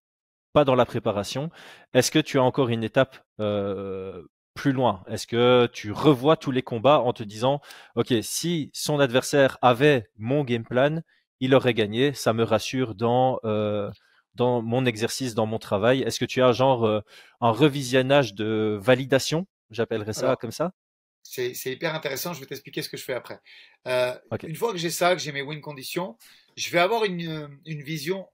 pas dans la préparation, est-ce que tu as encore une étape plus loin? Est-ce que tu revois tous les combats en te disant, OK, si son adversaire avait mon game plan, il aurait gagné, ça me rassure dans mon exercice, dans mon travail. Est-ce que tu as genre un revisionnage de validation? J'appellerais ça Alors comme ça. c'est hyper intéressant. Je vais t'expliquer ce que je fais après. OK. Une fois que j'ai ça, que j'ai mes win conditions, je vais avoir une vision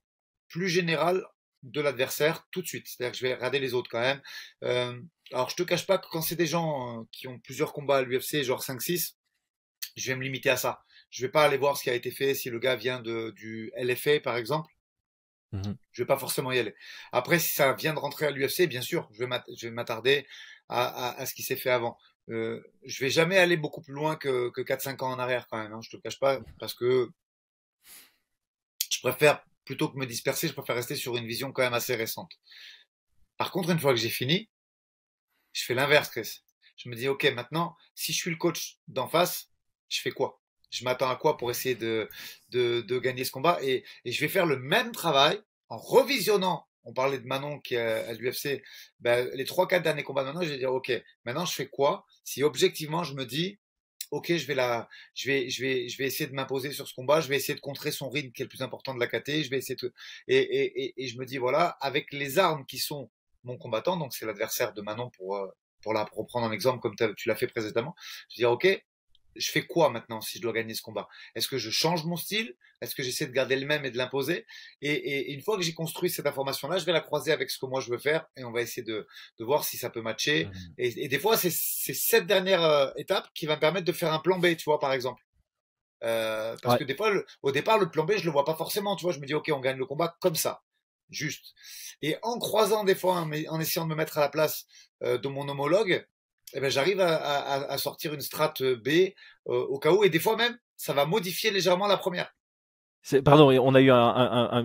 plus générale de l'adversaire tout de suite. C'est-à-dire que je vais regarder les autres quand même. Euh, alors, je te cache pas que quand c'est des gens qui ont plusieurs combats à l'UFC, genre 5-6, je vais me limiter à ça. Je vais pas aller voir ce qui a été fait si le gars vient du LFA, par exemple. Mhm. Je vais pas forcément y aller. Après, si ça vient de rentrer à l'UFC, bien sûr, je vais m'attarder à ce qui s'est fait avant. Je vais jamais aller beaucoup plus loin que 4-5 ans en arrière quand même, hein, je te le cache pas, parce que je préfère, plutôt que me disperser, je préfère rester sur une vision quand même assez récente. Par contre, une fois que j'ai fini, je fais l'inverse, Chris. Je me dis, ok, maintenant, si je suis le coach d'en face, je fais quoi? Je m'attends à quoi pour essayer de gagner ce combat? Et je vais faire le même travail en revisionnant. On parlait de Manon qui est à l'UFC. Ben, les 3-4 derniers combats de Manon, je vais dire, ok, maintenant je fais quoi? Si objectivement je me dis, ok, je vais essayer de m'imposer sur ce combat, je vais essayer de contrer son rythme qui est le plus important de la KT, je vais essayer de, et je me dis, voilà, avec les armes qui sont mon combattant, donc c'est l'adversaire de Manon pour reprendre un exemple comme tu l'as fait précédemment, je veux dire, ok, je fais quoi maintenant si je dois gagner ce combat? Est-ce que je change mon style? Est-ce que j'essaie de garder le même et de l'imposer? Et une fois que j'ai construit cette information-là, je vais la croiser avec ce que moi je veux faire et on va essayer de voir si ça peut matcher. Mhm. Et des fois, c'est cette dernière étape qui va me permettre de faire un plan B, tu vois, par exemple. Parce Ouais. que des fois, au départ, le plan B, je le vois pas forcément, tu vois. Je me dis, ok, on gagne le combat comme ça, juste. Et en croisant des fois, en essayant de me mettre à la place de mon homologue, eh ben, j'arrive à sortir une strat B au cas où. Et des fois même, ça va modifier légèrement la première. Pardon, on a eu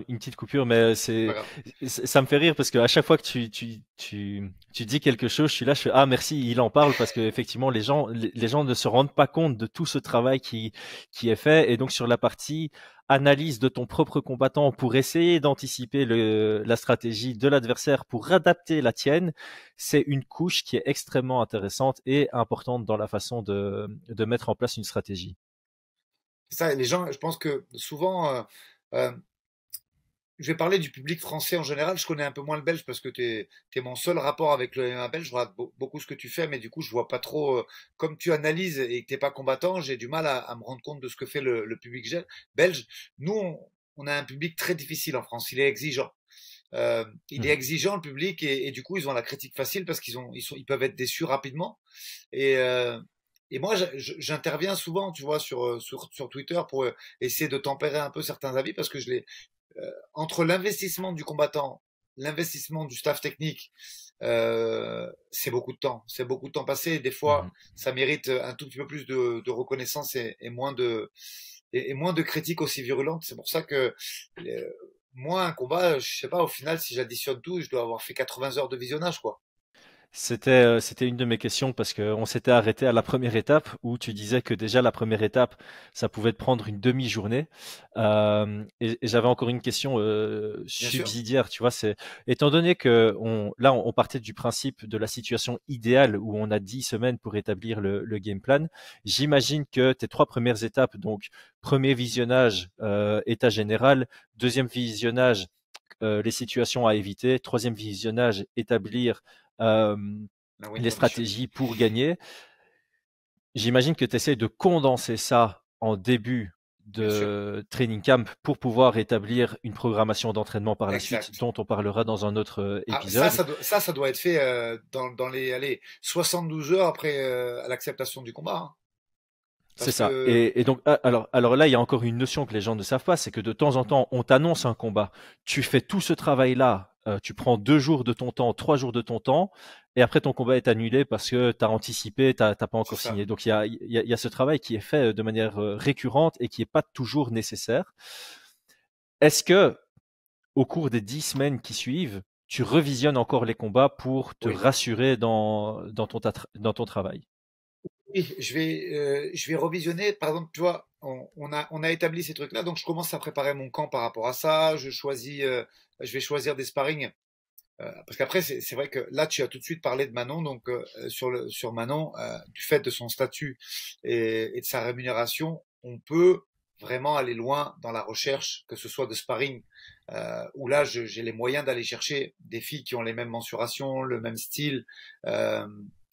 une petite coupure, mais C'est pas grave. ça me fait rire parce que à chaque fois que tu dis quelque chose, je suis là, je fais ah merci, il en parle parce que effectivement les gens ne se rendent pas compte de tout ce travail qui est fait et donc sur la partie analyse de ton propre combattant pour essayer d'anticiper la stratégie de l'adversaire pour adapter la tienne, c'est une couche qui est extrêmement intéressante et importante dans la façon de mettre en place une stratégie. C'est ça, et les gens, je pense que souvent, euh, je vais parler du public français en général. Je connais un peu moins le belge parce que t'es mon seul rapport avec le MMA belge. Je regarde beaucoup ce que tu fais, mais du coup, je vois pas trop. Comme tu analyses et que t'es pas combattant, j'ai du mal à me rendre compte de ce que fait le public belge. Nous, on a un public très difficile en France. Il est exigeant. Il est Mhm. exigeant le public et du coup, ils ont la critique facile parce ils peuvent être déçus rapidement. Et, euh, et moi, j'interviens souvent, tu vois, sur Twitter pour essayer de tempérer un peu certains avis parce que entre l'investissement du combattant, l'investissement du staff technique, c'est beaucoup de temps. C'est beaucoup de temps passé. Et des fois, Mhm. ça mérite un tout petit peu plus de reconnaissance et moins de critiques aussi virulentes. C'est pour ça que euh, moi, un combat, je sais pas, au final, si j'additionne tout, je dois avoir fait 80 heures de visionnage, quoi. C'était une de mes questions parce qu'on s'était arrêté à la première étape où tu disais que déjà la première étape, ça pouvait te prendre une demi-journée. Et j'avais encore une question Bien sûr. subsidiaire, tu vois, c'est étant donné que on partait du principe de la situation idéale où on a 10 semaines pour établir le game plan, j'imagine que tes trois premières étapes, donc premier visionnage, état général, deuxième visionnage, les situations à éviter. Troisième visionnage, établir euh, La win les condition. stratégies pour gagner. J'imagine que tu essaies de condenser ça en début Bien sûr. de training camp pour pouvoir établir une programmation d'entraînement par la suite, Exact. dont on parlera dans un autre Ah, ça, épisode. ça doit être fait dans les allez, 72 heures après l'acceptation du combat, hein. C'est Parce ça. que Et donc, alors là, il y a encore une notion que les gens ne savent pas, c'est que de temps en temps, on t'annonce un combat. Tu fais tout ce travail-là, tu prends 2 jours de ton temps, 3 jours de ton temps, et après ton combat est annulé parce que tu as anticipé, t'as pas c'est encore ça. signé. Donc il y a ce travail qui est fait de manière récurrente et qui est pas toujours nécessaire. Est-ce que au cours des 10 semaines qui suivent, tu revisionnes encore les combats pour te Oui. rassurer dans ton travail? Oui, je vais revisionner. Par exemple, tu vois, on a établi ces trucs-là, donc je commence à préparer mon camp par rapport à ça. Je vais choisir des sparring. Parce qu'après, c'est vrai que là, tu as tout de suite parlé de Manon, donc sur Manon, du fait de son statut et de sa rémunération, on peut vraiment aller loin dans la recherche, que ce soit de sparring, où là, j'ai les moyens d'aller chercher des filles qui ont les mêmes mensurations, le même style. Euh,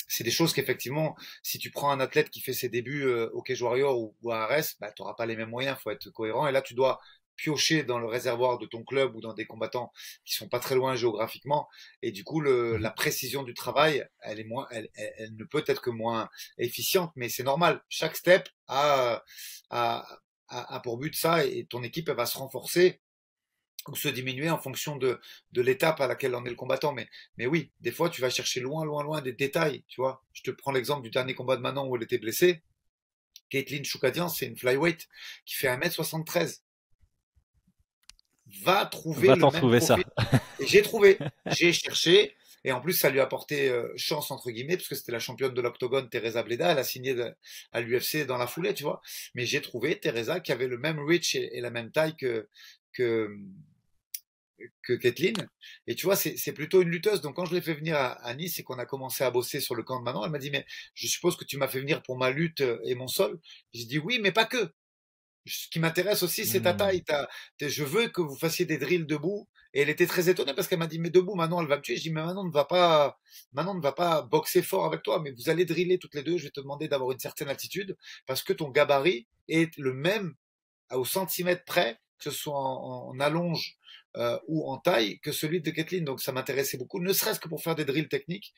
c'est des choses qu'effectivement, si tu prends un athlète qui fait ses débuts au Cage Warrior ou à Arès, bah, tu n'auras pas les mêmes moyens, il faut être cohérent. Et là, tu dois piocher dans le réservoir de ton club ou dans des combattants qui sont pas très loin géographiquement. Et du coup, la précision du travail, elle ne peut être que moins efficiente, mais c'est normal. Chaque step a, a pour but ça, et ton équipe, elle va se renforcer ou se diminuer en fonction de l'étape à laquelle en est le combattant. Mais oui, des fois, tu vas chercher loin, loin, loin des détails, tu vois. Je te prends l'exemple du dernier combat de Manon où elle était blessée. Caitlin Choukadian, c'est une flyweight qui fait 1m73. Va trouver Va le t'en même trouver profil. ça. Et j'ai trouvé, j'ai cherché, et en plus ça lui a porté chance entre guillemets, parce que c'était la championne de l'octogone, Teresa Bleda, elle a signé à l'UFC dans la foulée, tu vois. Mais j'ai trouvé Teresa qui avait le même reach et la même taille que, que Kathleen. Et tu vois, c'est plutôt une lutteuse. Donc quand je l'ai fait venir à Nice et qu'on a commencé à bosser sur le camp de Manon, elle m'a dit, mais je suppose que tu m'as fait venir pour ma lutte et mon sol. J'ai dit oui, mais pas que. Ce qui m'intéresse aussi, c'est ta Hmm. taille. Je veux que vous fassiez des drills debout. Et elle était très étonnée parce qu'elle m'a dit, mais debout, Manon, elle va me tuer. Je dis, mais Manon ne va pas boxer fort avec toi, mais vous allez driller toutes les deux. Je vais te demander d'avoir une certaine attitude parce que ton gabarit est le même au centimètre près, que ce soit en allonge ou en taille, que celui de Kathleen. Donc ça m'intéressait beaucoup, ne serait-ce que pour faire des drills techniques,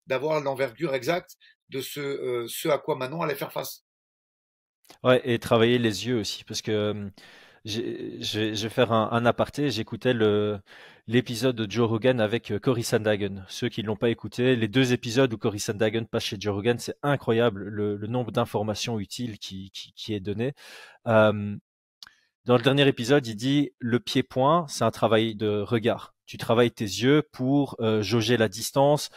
d'avoir l'envergure exacte de ce à quoi Manon allait faire face. Ouais, et travailler les yeux aussi, parce que je vais faire un aparté. J'écoutais l'épisode de Joe Rogan avec Cory Sandhagen. Ceux qui ne l'ont pas écouté, les 2 épisodes où Cory Sandhagen passe chez Joe Rogan, c'est incroyable le nombre d'informations utiles qui est donné. Euh, Dans le dernier épisode, il dit le pied-point, c'est un travail de regard. Tu travailles tes yeux pour jauger la distance.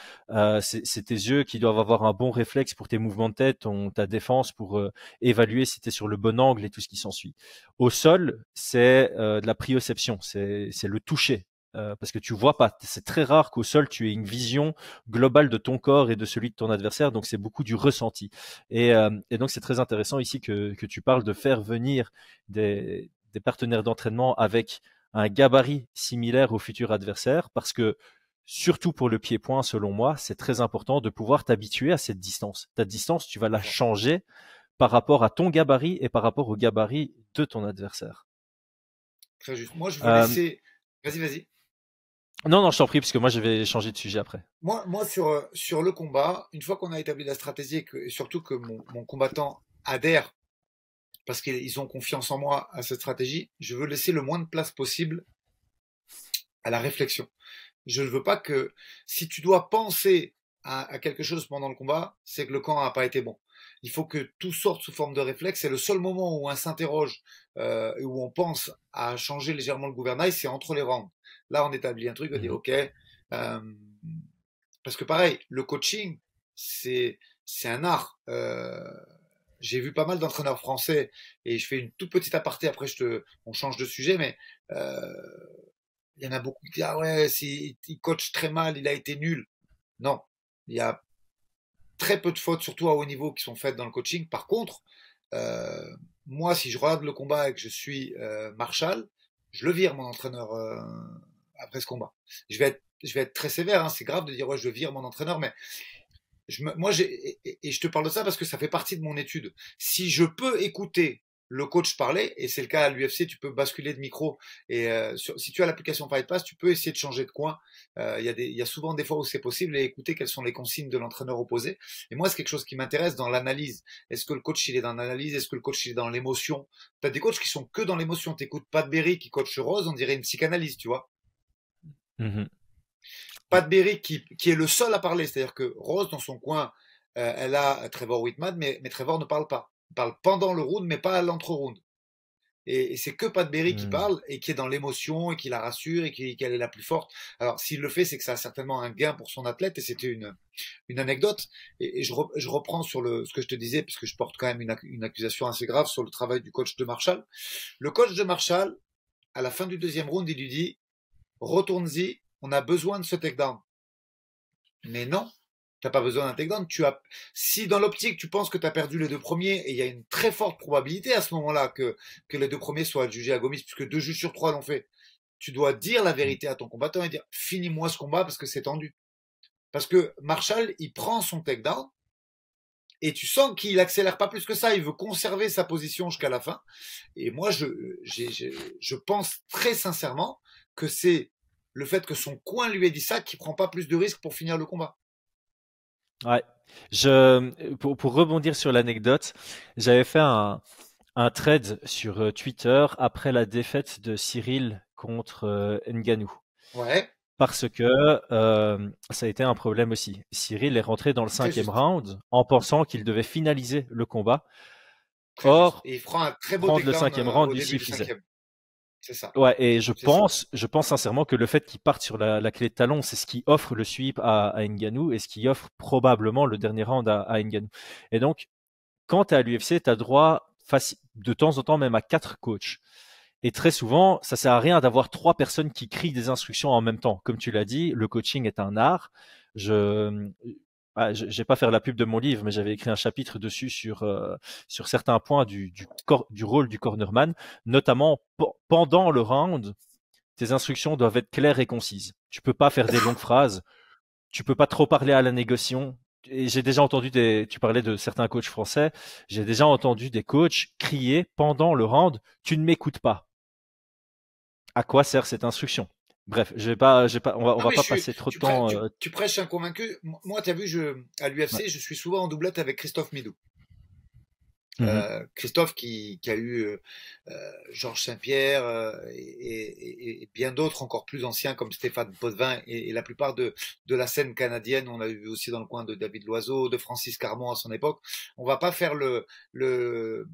C'est tes yeux qui doivent avoir un bon réflexe pour tes mouvements de tête, ta défense, pour évaluer si tu es sur le bon angle et tout ce qui s'ensuit. Au sol, c'est de la prioception, c'est le toucher. Parce que tu vois pas. C'est très rare qu'au sol, tu aies une vision globale de ton corps et de celui de ton adversaire. Donc, c'est beaucoup du ressenti. Et donc, c'est très intéressant ici que tu parles de faire venir des partenaires d'entraînement avec un gabarit similaire au futur adversaire parce que surtout pour le pied-point, selon moi, c'est très important de pouvoir t'habituer à cette distance. Ta distance, tu vas la changer par rapport à ton gabarit et par rapport au gabarit de ton adversaire. Très juste. Moi, je veux Euh, laisser. Vas-y, vas-y. non, non, je t'en prie, parce que moi, je vais changer de sujet après. Moi sur le combat, une fois qu'on a établi la stratégie et surtout que mon combattant adhère parce qu'ils ont confiance en moi à cette stratégie, je veux laisser le moins de place possible à la réflexion. Je ne veux pas que si tu dois penser à quelque chose pendant le combat, c'est que le camp n'a pas été bon. Il faut que tout sorte sous forme de réflexe. C'est le seul moment où on s'interroge, où on pense à changer légèrement le gouvernail, c'est entre les rounds. Là, on établit un truc, on dit Mhm. OK. Parce que pareil, le coaching, c'est un art. J'ai vu pas mal d'entraîneurs français et je fais une toute petite aparté. Après, on change de sujet, mais euh, il y en a beaucoup qui disent ah ouais, il coach très mal, il a été nul. Non, il y a très peu de fautes, surtout à haut niveau, qui sont faites dans le coaching. Par contre, euh, moi, si je regarde le combat et que je suis Marshall, je le vire mon entraîneur après ce combat. Je vais être très sévère. Hein, c'est grave de dire ouais, je vire mon entraîneur, mais moi, et je te parle de ça parce que ça fait partie de mon étude. Si je peux écouter le coach parler, et c'est le cas à l'UFC, tu peux basculer de micro, et si tu as l'application Fight Pass, tu peux essayer de changer de coin. Il y a souvent des fois où c'est possible et écouter quelles sont les consignes de l'entraîneur opposé. Et moi, c'est quelque chose qui m'intéresse dans l'analyse. Est-ce que le coach, il est dans l'analyse? Est-ce que le coach, il est dans l'émotion? Tu as des coachs qui sont que dans l'émotion. T'écoutes Pat Berry qui coach Rose, on dirait une psychanalyse, tu vois. Mhm. Pat Berry qui est le seul à parler, c'est-à-dire que Rose, dans son coin, elle a Trevor Whitman, mais Trevor ne parle pas. Il parle pendant le round, mais pas à l'entre-round. Et c'est que Pat Berry qui Mhm. parle et qui est dans l'émotion et qui la rassure et qu'elle est la plus forte. Alors, s'il le fait, c'est que ça a certainement un gain pour son athlète et c'était une anecdote. Et je reprends sur ce que je te disais, parce que je porte quand même une accusation assez grave sur le travail du coach de Marshall. Le coach de Marshall, à la fin du deuxième round, il lui dit retourne-y, on a besoin de ce takedown. Mais non, tu n'as pas besoin d'un takedown. Si dans l'optique tu penses que tu as perdu les deux premiers, et il y a une très forte probabilité à ce moment-là que les deux premiers soient jugés à Gomis, puisque 2 juges sur 3 l'ont fait, tu dois dire la vérité à ton combattant et dire finis-moi ce combat parce que c'est tendu. Parce que Marshall, il prend son takedown et tu sens qu'il accélère pas plus que ça. Il veut conserver sa position jusqu'à la fin. Et moi, je pense très sincèrement que c'est le fait que son coin lui ait dit ça qui prend pas plus de risques pour finir le combat. Ouais. Pour rebondir sur l'anecdote, j'avais fait un thread sur Twitter après la défaite de Cyril contre Ngannou. Ouais, Parce que ça a été un problème aussi. Cyril est rentré dans le très cinquième juste. round en pensant qu'il devait finaliser le combat. Très juste. Or, Et il fera un très beau prendre le takedown cinquième round au lui début du suffisait. cinquième. C'est ça. Ouais, et C'est ça. je pense sincèrement que le fait qu'il parte sur la clé de talon, c'est ce qui offre le sweep à Ngannou et ce qui offre probablement le dernier round à Ngannou. Et donc, quand tu es à l'UFC, tu as droit de temps en temps même à 4 coachs. Et très souvent, ça sert à rien d'avoir 3 personnes qui crient des instructions en même temps. Comme tu l'as dit, le coaching est un art. Je je vais pas faire la pub de mon livre, mais j'avais écrit un chapitre dessus sur certains points du rôle du cornerman, notamment pendant le round. Tes instructions doivent être claires et concises. Tu peux pas faire des longues phrases. Tu peux pas trop parler à la négociation. Et j'ai déjà entendu tu parlais de certains coachs français. J'ai déjà entendu des coachs crier pendant le round, tu ne m'écoutes pas. À quoi sert cette instruction? Bref, on Non, va mais pas passer trop de temps. tu prêches un convaincu. Moi, tu as vu, à Ouais. l'UFC, je suis souvent en doublette avec Christophe Midou. Mhm. Christophe qui a eu Georges Saint-Pierre et bien d'autres encore plus anciens comme Stéphane Potvin et la plupart de la scène canadienne. On a vu aussi dans le coin de David Loiseau, de Francis Carmon à son époque. On va pas faire le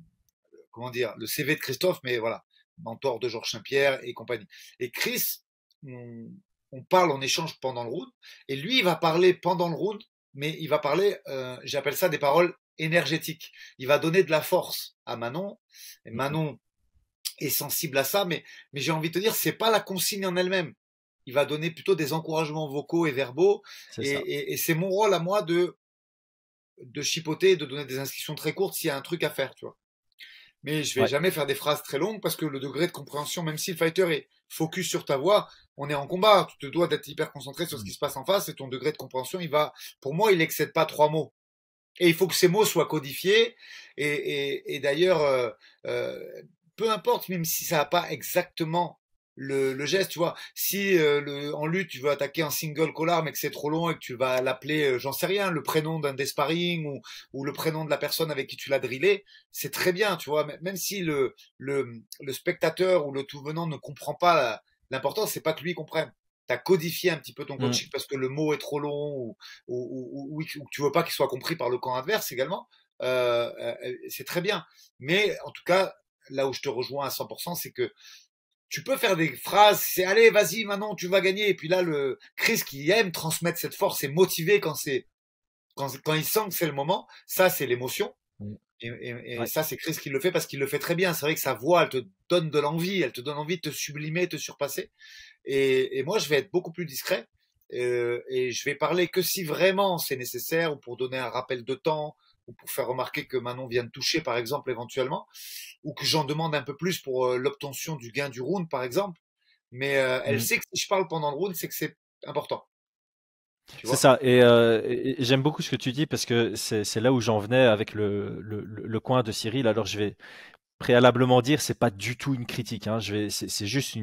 comment dire le CV de Christophe, mais voilà. mentor de Georges Saint-Pierre et compagnie. Et Chris, on, on parle, on échange pendant le round, et lui, il va parler pendant le round, mais il va parler, j'appelle ça des paroles énergétiques. Il va donner de la force à Manon, et Manon est sensible à ça, mais j'ai envie de te dire, c'est pas la consigne en elle-même. Il va donner plutôt des encouragements vocaux et verbaux, C'est ça. et c'est mon rôle à moi de chipoter, de donner des instructions très courtes s'il y a un truc à faire, tu vois. Mais je vais Ouais. jamais faire des phrases très longues parce que le degré de compréhension, même si le fighter est focus sur ta voix, on est en combat, tu te dois d'être hyper concentré sur ce qui se passe en face et ton degré de compréhension, pour moi, il excède pas 3 mots. Et il faut que ces mots soient codifiés. Et d'ailleurs, peu importe, même si ça n'a pas exactement le geste, tu vois. Si en lutte, tu veux attaquer un single collar, mais que c'est trop long et que tu vas l'appeler, j'en sais rien, le prénom d'un des sparring ou le prénom de la personne avec qui tu l'as drillé, c'est très bien, tu vois. Même si le spectateur ou le tout venant ne comprend pas l'important, c'est pas que lui comprenne. T'as codifié un petit peu ton Mm. coaching parce que le mot est trop long ou que tu veux pas qu'il soit compris par le camp adverse également, c'est très bien. Mais en tout cas, là où je te rejoins à 100%, c'est que tu peux faire des phrases, c'est allez, vas-y, maintenant tu vas gagner. Et puis là, le Chris qui aime transmettre cette force est motivé quand il sent que c'est le moment. Ça, c'est l'émotion. Mm. Et Ouais. ça, c'est Chris qui le fait parce qu'il le fait très bien. C'est vrai que sa voix, elle te donne de l'envie, elle te donne envie de te sublimer, de te surpasser. Et moi, je vais être beaucoup plus discret. Et je vais parler que si vraiment c'est nécessaire ou pour donner un rappel de temps ou pour faire remarquer que Manon vient de toucher, par exemple, éventuellement, ou que j'en demande un peu plus pour l'obtention du gain du round, par exemple. Mais elle Mm. sait que si je parle pendant le round, c'est que c'est important. Tu C'est vois? ça. Et j'aime beaucoup ce que tu dis parce que c'est là où j'en venais avec le coin de Cyril. Alors je vais préalablement dire, c'est pas du tout une critique, hein. C'est juste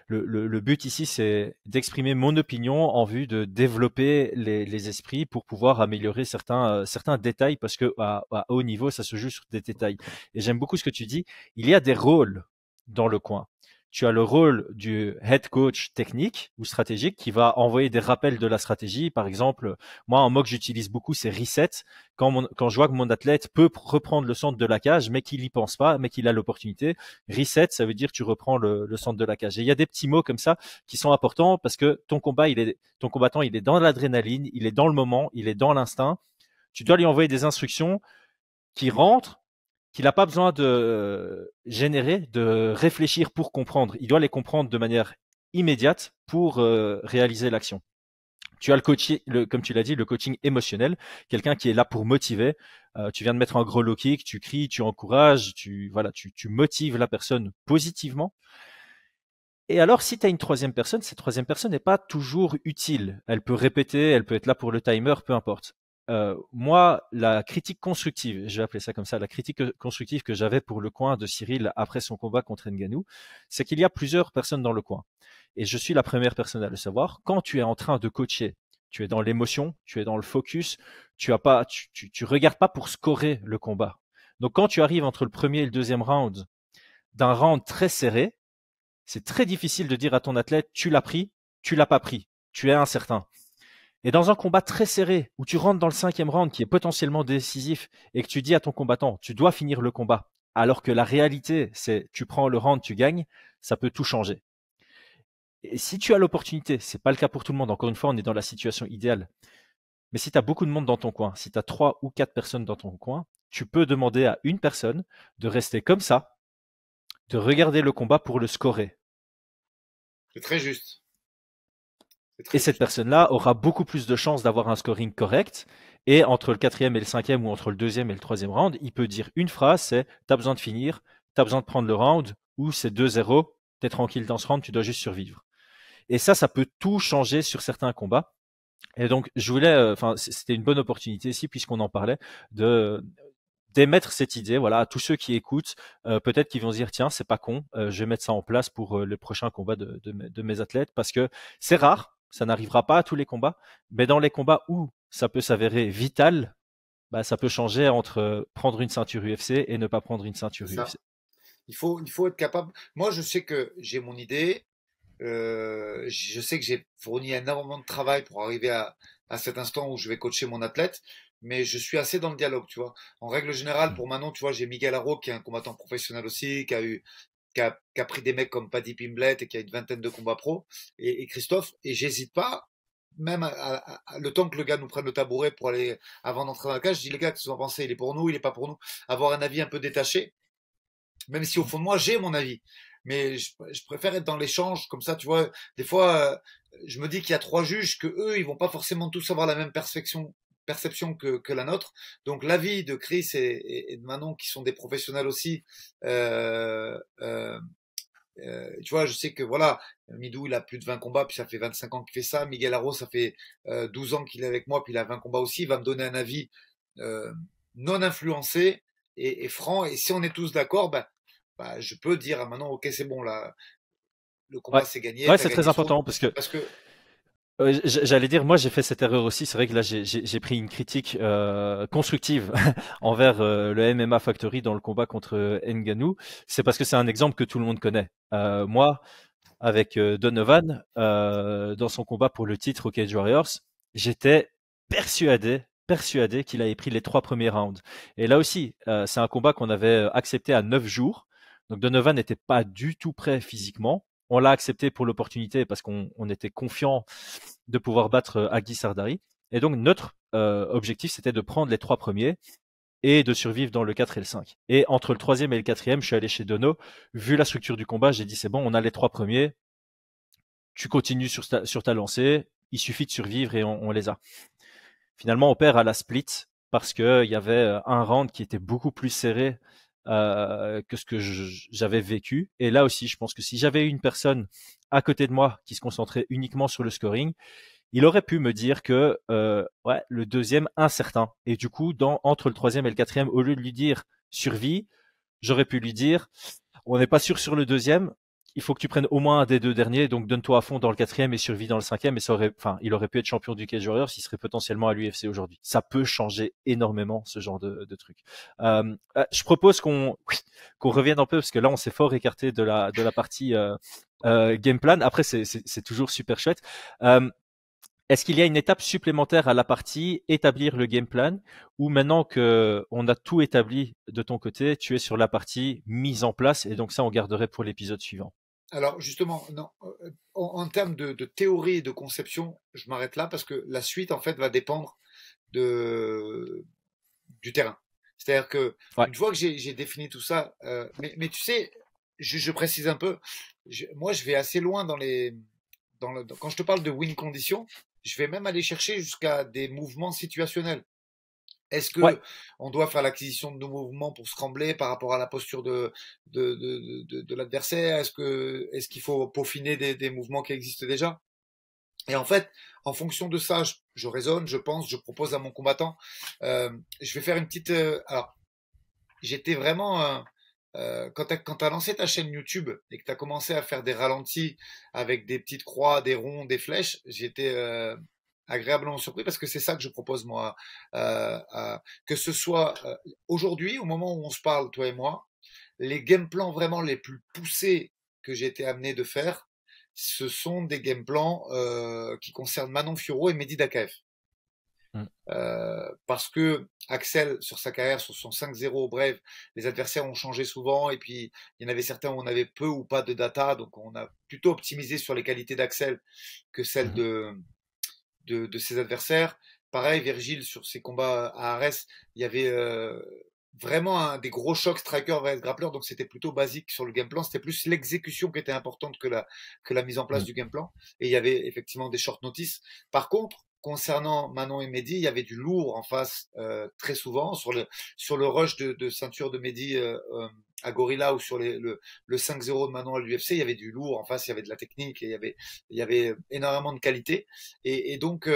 le but ici, c'est d'exprimer mon opinion en vue de développer les esprits pour pouvoir améliorer certains détails parce que à haut niveau, ça se joue sur des détails. Et j'aime beaucoup ce que tu dis. Il y a des rôles dans le coin. Tu as le rôle du head coach technique ou stratégique qui va envoyer des rappels de la stratégie. Par exemple, moi, un mot que j'utilise beaucoup, c'est reset. Quand je vois que mon athlète peut reprendre le centre de la cage, mais qu'il n'y pense pas, mais qu'il a l'opportunité, reset, ça veut dire tu reprends le centre de la cage. Et il y a des petits mots comme ça qui sont importants parce que ton combattant, il est dans l'adrénaline, il est dans le moment, il est dans l'instinct. Tu dois lui envoyer des instructions qui rentrent, qu'il n'a pas besoin de générer, de réfléchir pour comprendre. Il doit les comprendre de manière immédiate pour réaliser l'action. Tu as comme tu l'as dit, le coaching émotionnel, quelqu'un qui est là pour motiver. Tu viens de mettre un gros low kick, tu cries, tu encourages, tu motives la personne positivement. Et alors, si tu as une troisième personne, cette troisième personne n'est pas toujours utile. Elle peut répéter, elle peut être là pour le timer, peu importe. Moi, la critique constructive, je vais appeler ça comme ça, la critique constructive que j'avais pour le coin de Cyril après son combat contre Ngannou, c'est qu'il y a plusieurs personnes dans le coin. Et je suis la première personne à le savoir. Quand tu es en train de coacher, tu es dans l'émotion, tu es dans le focus, tu regardes pas pour scorer le combat. Donc quand tu arrives entre le premier et le deuxième round, d'un round très serré, c'est très difficile de dire à ton athlète, tu l'as pris, tu l'as pas pris, tu es incertain. Et dans un combat très serré, où tu rentres dans le cinquième round qui est potentiellement décisif et que tu dis à ton combattant, tu dois finir le combat, alors que la réalité, c'est tu prends le round, tu gagnes, ça peut tout changer. Et si tu as l'opportunité, c'est pas le cas pour tout le monde, encore une fois, on est dans la situation idéale, mais si tu as beaucoup de monde dans ton coin, si tu as 3 ou 4 personnes dans ton coin, tu peux demander à une personne de rester comme ça, de regarder le combat pour le scorer. C'est très juste. C'est Et très cette juste. personne-là aura beaucoup plus de chances d'avoir un scoring correct. Et entre le quatrième et le cinquième, ou entre le deuxième et le troisième round, il peut dire une phrase, c'est t'as besoin de finir, t'as besoin de prendre le round, ou c'est 2-0, t'es tranquille dans ce round, tu dois juste survivre. Et ça peut tout changer sur certains combats. Et donc, je voulais, enfin, c'était une bonne opportunité ici, puisqu'on en parlait, de d'émettre cette idée, voilà, à tous ceux qui écoutent, peut-être qu'ils vont se dire, tiens, c'est pas con, je vais mettre ça en place pour le prochain combat de mes athlètes, parce que c'est rare, ça n'arrivera pas à tous les combats, mais dans les combats où ça peut s'avérer vital, bah, ça peut changer entre prendre une ceinture UFC et ne pas prendre une C'est ceinture ça. UFC. Il faut être capable. Moi, je sais que j'ai mon idée. Je sais que j'ai fourni énormément de travail pour arriver à cet instant où je vais coacher mon athlète, mais je suis assez dans le dialogue, tu vois. En règle générale, Mm. pour Manon, tu vois, j'ai Miguel Haro, qui est un combattant professionnel aussi, qui a eu qui a pris des mecs comme Paddy Pimblett et qui a une vingtaine de combats pro, et Christophe, et j'hésite pas, même le temps que le gars nous prenne le tabouret pour aller, avant d'entrer dans la cage, je dis les gars, qu'est-ce que vous en pensez? Il est pour nous, il est pas pour nous? Avoir un avis un peu détaché, même si au fond de moi, j'ai mon avis. Mais je préfère être dans l'échange, comme ça, tu vois. Des fois, je me dis qu'il y a trois juges, que eux, ils vont pas forcément tous avoir la même perception que la nôtre. Donc l'avis de Chris et de Manon, qui sont des professionnels aussi, euh, euh, tu vois, je sais que voilà, Midou, il a plus de 20 combats, puis ça fait 25 ans qu'il fait ça. Miguel Arro, ça fait 12 ans qu'il est avec moi, puis il a 20 combats aussi. Il va me donner un avis euh, non influencé et franc. Et si on est tous d'accord, bah, je peux dire à Manon, ok, c'est bon, là, le Ouais, combat c'est gagné, ouais, t'as c'est très gagné ce round. important parce que Parce que, j'allais dire, moi j'ai fait cette erreur aussi. C'est vrai que là j'ai pris une critique constructive envers le MMA Factory dans le combat contre Ngannou. C'est parce que c'est un exemple que tout le monde connaît. Moi, avec Donovan, dans son combat pour le titre au Cage Warriors, j'étais persuadé qu'il avait pris les 3 premiers rounds. Et là aussi, c'est un combat qu'on avait accepté à 9 jours. Donc Donovan n'était pas du tout prêt physiquement. On l'a accepté pour l'opportunité parce qu'on était confiant de pouvoir battre Agdi Sardari. Et donc notre objectif, c'était de prendre les 3 premiers et de survivre dans le 4 et le 5. Et entre le troisième et le quatrième, je suis allé chez Dono. Vu la structure du combat, j'ai dit c'est bon, on a les 3 premiers. Tu continues sur ta lancée. Il suffit de survivre et on les a. Finalement, on perd à la split parce qu'il y avait un round qui était beaucoup plus serré que ce que j'avais vécu. Et là aussi, je pense que si j'avais eu une personne à côté de moi qui se concentrait uniquement sur le scoring, il aurait pu me dire que ouais, le deuxième incertain. Et du coup, entre le troisième et le quatrième, au lieu de lui dire survie, j'aurais pu lui dire on n'est pas sûr sur le deuxième. Il faut que tu prennes au moins un des deux derniers, donc donne-toi à fond dans le quatrième et survie dans le cinquième. Et il aurait pu être champion du Cage Warriors, il serait potentiellement à l'UFC aujourd'hui. Ça peut changer énormément ce genre de truc. Je propose qu'on revienne un peu parce que là on s'est fort écarté de la partie game plan. Après c'est toujours super chouette. Est-ce qu'il y a une étape supplémentaire à la partie établir le game plan ou maintenant que on a tout établi de ton côté, tu es sur la partie mise en place et donc ça on garderait pour l'épisode suivant. alors justement, non, en termes de théorie et de conception, je m'arrête là parce que la suite, en fait, va dépendre de, du terrain. C'est-à-dire que Ouais, une fois que j'ai défini tout ça, mais tu sais, je précise un peu, moi je vais assez loin quand je te parle de win condition, je vais même aller chercher jusqu'à des mouvements situationnels. Est-ce ouais. que on doit faire l'acquisition de nos mouvements pour scrambler par rapport à la posture de l'adversaire? Est-ce qu'il faut peaufiner des mouvements qui existent déjà? Et en fait, en fonction de ça, je raisonne, je pense, je propose à mon combattant. Je vais faire une petite. Alors, j'étais vraiment. Quand t'as lancé ta chaîne YouTube et que t'as commencé à faire des ralentis avec des petites croix, des ronds, des flèches, j'étais agréablement surpris parce que c'est ça que je propose moi. Que ce soit aujourd'hui, au moment où on se parle, toi et moi, les game plans vraiment les plus poussés que j'ai été amené de faire, ce sont des game plans qui concernent Manon Fiorot et Mehdi Dakaev. Mm. Parce que Axel, sur sa carrière, sur son 5-0 au Brave, les adversaires ont changé souvent et puis il y en avait certains où on avait peu ou pas de data, donc on a plutôt optimisé sur les qualités d'Axel que celles Mhm. de ses adversaires. Pareil, Virgile, sur ses combats à Arès, il y avait vraiment des gros chocs striker vs grappler, donc c'était plutôt basique sur le game plan. C'était plus l'exécution qui était importante que la mise en place Mm. du game plan. Et il y avait effectivement des short notice. Par contre, concernant Manon et Mehdi, il y avait du lourd en face très souvent sur le rush de ceinture de Mehdi à Gorilla ou sur le 5-0 de Manon à l'UFC, il y avait du lourd en face, il y avait de la technique, et il y avait énormément de qualité. Et donc,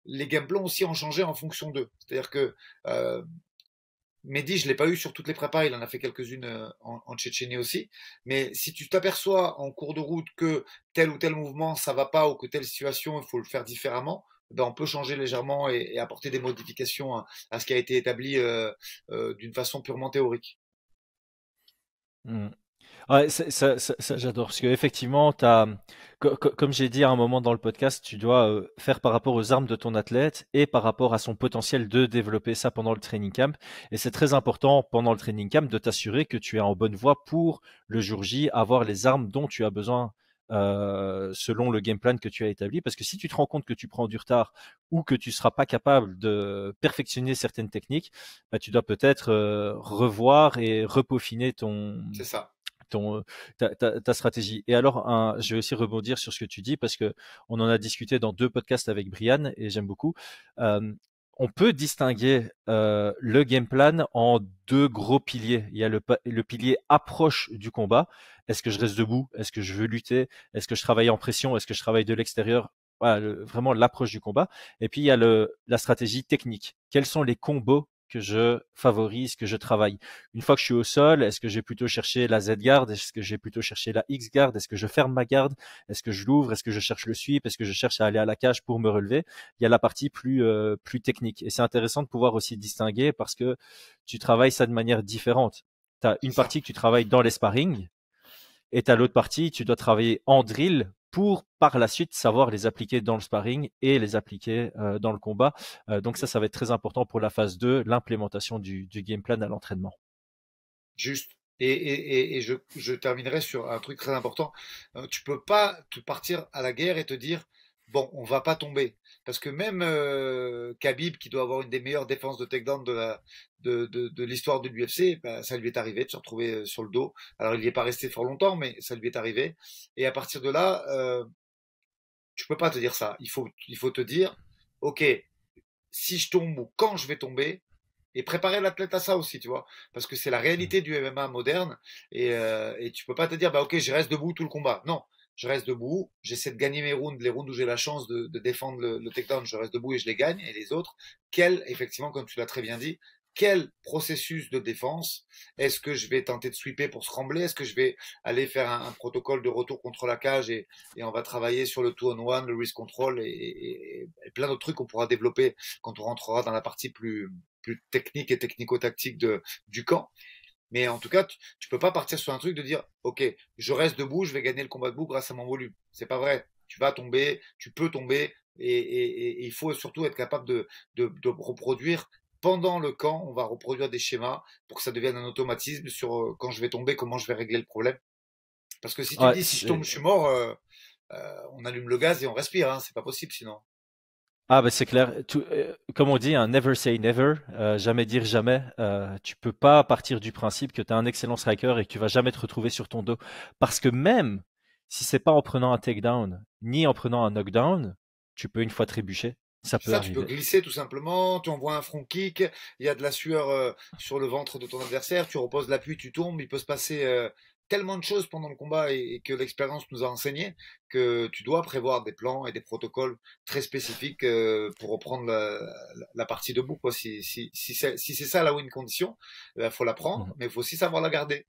les game plans aussi ont changé en fonction d'eux. C'est-à-dire que Mehdi, je l'ai pas eu sur toutes les prépas, il en a fait quelques-unes en Tchétchénie aussi. Mais si tu t'aperçois en cours de route que tel ou tel mouvement ça va pas ou que telle situation il faut le faire différemment, ben on peut changer légèrement et apporter des modifications à ce qui a été établi d'une façon purement théorique. Mm. Ouais, ça, j'adore parce que effectivement, comme j'ai dit à un moment dans le podcast, tu dois faire par rapport aux armes de ton athlète et par rapport à son potentiel de développer ça pendant le training camp. Et c'est très important pendant le training camp de t'assurer que tu es en bonne voie pour le jour J, avoir les armes dont tu as besoin selon le game plan que tu as établi. Parce que si tu te rends compte que tu prends du retard ou que tu seras pas capable de perfectionner certaines techniques, bah, tu dois peut-être revoir et repeaufiner C'est ça. ton, ta stratégie. Et alors, je vais aussi rebondir sur ce que tu dis parce que on en a discuté dans deux podcasts avec Brian et j'aime beaucoup. Euh, on peut distinguer le game plan en deux gros piliers. Il y a le pilier approche du combat. Est-ce que je reste debout? Est-ce que je veux lutter? Est-ce que je travaille en pression? Est-ce que je travaille de l'extérieur? Voilà, vraiment l'approche du combat. Et puis il y a la stratégie technique. Quels sont les combos que je favorise, que je travaille? Une fois que je suis au sol, est-ce que j'ai plutôt cherché la Z-garde? Est-ce que j'ai plutôt cherché la X-garde? Est-ce que je ferme ma garde? Est-ce que je l'ouvre? Est-ce que je cherche le sweep? Est-ce que je cherche à aller à la cage pour me relever? Il y a la partie plus technique. Et c'est intéressant de pouvoir aussi distinguer parce que tu travailles ça de manière différente. Tu as C'est une ça. partie que tu travailles dans les sparring et tu as l'autre partie, tu dois travailler en drill pour par la suite savoir les appliquer dans le sparring et les appliquer dans le combat. Donc ça va être très important pour la phase 2, l'implémentation du game plan à l'entraînement. Juste. Et je terminerai sur un truc très important. Tu peux pas te partir à la guerre et te dire, bon, on va pas tomber. Parce que même Khabib, qui doit avoir une des meilleures défenses de takedown de l'histoire de l'UFC, bah, ça lui est arrivé de se retrouver sur le dos. Alors il n'y est pas resté fort longtemps, mais ça lui est arrivé. Et à partir de là, tu peux pas te dire ça. Il faut te dire, ok, si je tombe ou quand je vais tomber, et préparer l'athlète à ça aussi, tu vois, parce que c'est la réalité du MMA moderne, et tu peux pas te dire, bah ok, je reste debout tout le combat. Non, je reste debout, j'essaie de gagner mes rounds, les rounds où j'ai la chance de défendre le takedown, je reste debout et je les gagne, et les autres, effectivement, comme tu l'as très bien dit, quel processus de défense? Est-ce que je vais tenter de sweeper pour scrambler? Est-ce que je vais aller faire un protocole de retour contre la cage et on va travailler sur le two-on-one, le wrist control et plein d'autres trucs qu'on pourra développer quand on rentrera dans la partie plus technique et technico-tactique du camp. Mais en tout cas, tu peux pas partir sur un truc de dire, OK, je reste debout, je vais gagner le combat debout grâce à mon volume. C'est pas vrai. Tu vas tomber, tu peux tomber, et il faut surtout être capable de reproduire pendant le camp. On va reproduire des schémas pour que ça devienne un automatisme sur quand je vais tomber, comment je vais régler le problème. Parce que si tu te Ouais, dis, si je tombe, je suis mort, on allume le gaz et on respire, hein, c'est pas possible sinon. ah bah c'est clair. Comme on dit, un never say never, jamais dire jamais. Tu peux pas partir du principe que tu as un excellent striker et que tu vas jamais te retrouver sur ton dos. Parce que même si c'est pas en prenant un takedown, ni en prenant un knockdown, tu peux une fois trébucher. Ça C'est peut ça, tu peux arriver. glisser tout simplement, tu envoies un front kick, il y a de la sueur sur le ventre de ton adversaire, tu reposes l'appui, tu tombes, il peut se passer tellement de choses pendant le combat et que l'expérience nous a enseigné que tu dois prévoir des plans et des protocoles très spécifiques pour reprendre la partie debout, quoi. Si c'est ça la win condition, il faut la prendre, Mhm. mais il faut aussi savoir la garder.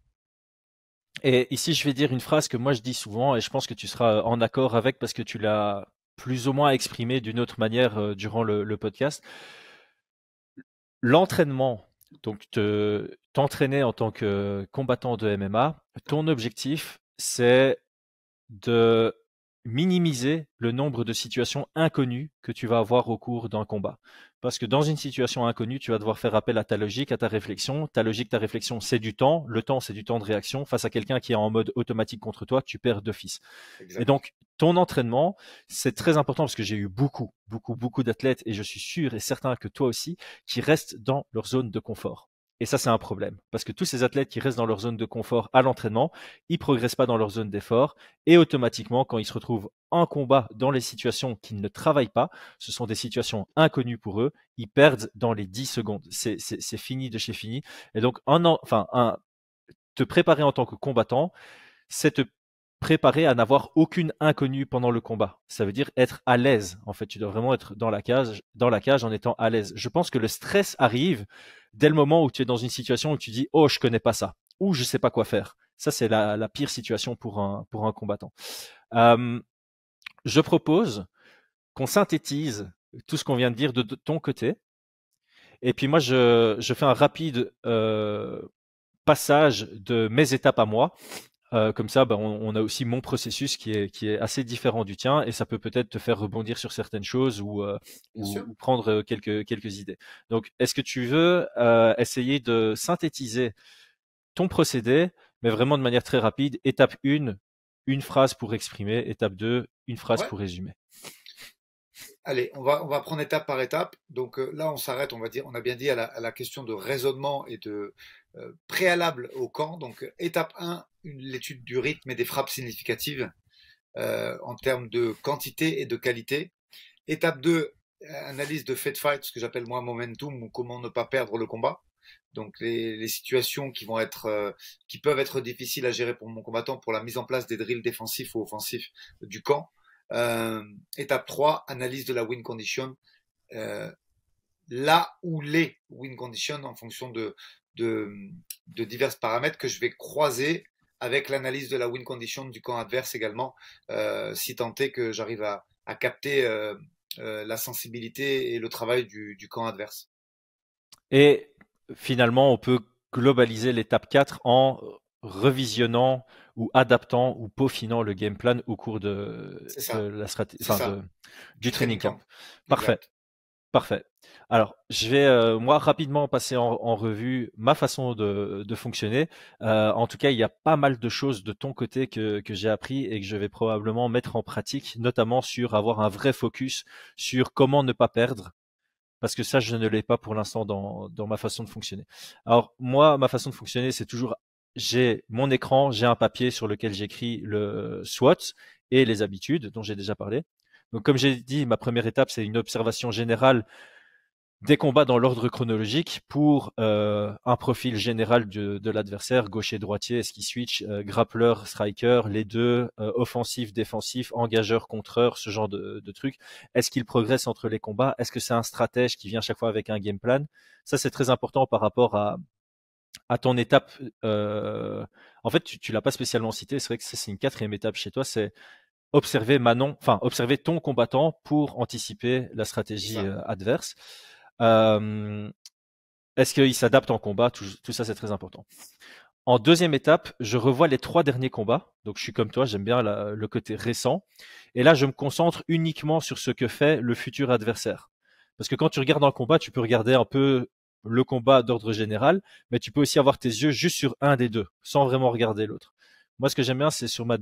Et ici, je vais dire une phrase que moi je dis souvent et je pense que tu seras en accord avec parce que tu l'as plus ou moins exprimé d'une autre manière durant le podcast. L'entraînement, donc t'entraîner en tant que combattant de MMA, ton objectif, c'est de minimiser le nombre de situations inconnues que tu vas avoir au cours d'un combat. Parce que dans une situation inconnue, tu vas devoir faire appel à ta logique, à ta réflexion. Ta logique, ta réflexion, c'est du temps. Le temps, c'est du temps de réaction. Face à quelqu'un qui est en mode automatique contre toi, tu perds d'office. Et Exact. donc, ton entraînement, c'est très important parce que j'ai eu beaucoup d'athlètes et je suis sûr et certain que toi aussi, qui restent dans leur zone de confort. Et ça, c'est un problème. Parce que tous ces athlètes qui restent dans leur zone de confort à l'entraînement, ils progressent pas dans leur zone d'effort et automatiquement, quand ils se retrouvent en combat dans les situations qu'ils ne travaillent pas, ce sont des situations inconnues pour eux, ils perdent dans les 10 secondes. C'est fini de chez fini. Et donc, te préparer en tant que combattant, c'est te préparer à n'avoir aucune inconnue pendant le combat. Ça veut dire être à l'aise. En fait, tu dois vraiment être dans la cage en étant à l'aise. Je pense que le stress arrive dès le moment où tu es dans une situation où tu dis, oh, je connais pas ça, ou je sais pas quoi faire. Ça, c'est la pire situation pour un combattant. Euh, je propose qu'on synthétise tout ce qu'on vient de dire de ton côté. Et puis moi, je fais un rapide passage de mes étapes à moi Comme ça, bah, on a aussi mon processus qui est assez différent du tien et ça peut peut-être te faire rebondir sur certaines choses Bien sûr. ou prendre quelques idées. Donc, est-ce que tu veux essayer de synthétiser ton procédé, mais vraiment de manière très rapide? Étape 1, une phrase pour exprimer. Étape 2, une phrase Ouais. pour résumer. Allez, on va prendre étape par étape. Donc là, on s'arrête, on va dire, on a bien dit à la question de raisonnement et de préalable au camp. Donc étape 1, l'étude du rythme et des frappes significatives en termes de quantité et de qualité. Étape 2, analyse de fait fight, ce que j'appelle moi momentum ou comment ne pas perdre le combat. Donc les situations qui peuvent être difficiles à gérer pour mon combattant pour la mise en place des drills défensifs ou offensifs du camp. Euh, Étape 3, analyse de la win condition. Euh, Là où les win conditions en fonction de, de divers paramètres que je vais croiser avec l'analyse de la win condition du camp adverse également, si tant est que j'arrive à capter la sensibilité et le travail du camp adverse. Et finalement, on peut globaliser l'étape 4 en revisionnant ou adaptant ou peaufinant le game plan au cours C'est de ça, la stratégie, c'est ça, du du training training camp. camp. Parfait. Exact. Parfait. Alors, je vais moi rapidement passer en revue ma façon de fonctionner. En tout cas, il y a pas mal de choses de ton côté que j'ai appris et que je vais probablement mettre en pratique, notamment sur avoir un vrai focus sur comment ne pas perdre, parce que ça, je ne l'ai pas pour l'instant dans ma façon de fonctionner. Alors, moi, ma façon de fonctionner, c'est toujours, j'ai mon écran, j'ai un papier sur lequel j'écris le SWOT et les habitudes dont j'ai déjà parlé. Donc, comme j'ai dit, ma première étape, c'est une observation générale des combats dans l'ordre chronologique pour un profil général de l'adversaire, gaucher, droitier, est-ce qu'il switch, grappleur, striker, les deux, offensif, défensif, engageur, contreur, ce genre de trucs. Est-ce qu'il progresse entre les combats? Est-ce que c'est un stratège qui vient chaque fois avec un game plan? Ça, c'est très important par rapport à ton étape. En fait, tu l'as pas spécialement cité. C'est vrai que ça, c'est une quatrième étape chez toi. C'est observer ton combattant pour anticiper la C'est stratégie ça. adverse. Euh, Est-ce qu'il s'adapte en combat? Tout ça, c'est très important. En deuxième étape, je revois les 3 derniers combats. Donc, je suis comme toi, j'aime bien le côté récent. Et là, je me concentre uniquement sur ce que fait le futur adversaire. Parce que quand tu regardes un combat, tu peux regarder un peu le combat d'ordre général, mais tu peux aussi avoir tes yeux juste sur un des deux, sans vraiment regarder l'autre. Moi, ce que j'aime bien, c'est sur mon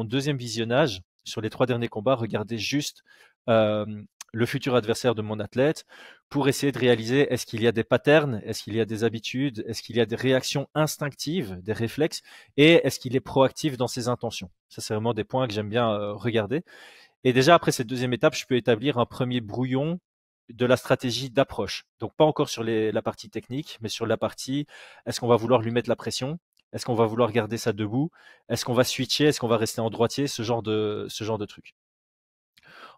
deuxième visionnage, sur les 3 derniers combats, regarder juste euh, le futur adversaire de mon athlète pour essayer de réaliser est-ce qu'il y a des patterns, est-ce qu'il y a des habitudes, est-ce qu'il y a des réactions instinctives, des réflexes, et est-ce qu'il est proactif dans ses intentions. Ça, c'est vraiment des points que j'aime bien regarder. Et déjà, après cette deuxième étape, je peux établir un premier brouillon de la stratégie d'approche. Donc pas encore sur la partie technique, mais sur la partie est-ce qu'on va vouloir lui mettre la pression? Est-ce qu'on va vouloir garder ça debout? Est-ce qu'on va switcher? Est-ce qu'on va rester en droitier? Ce genre de truc.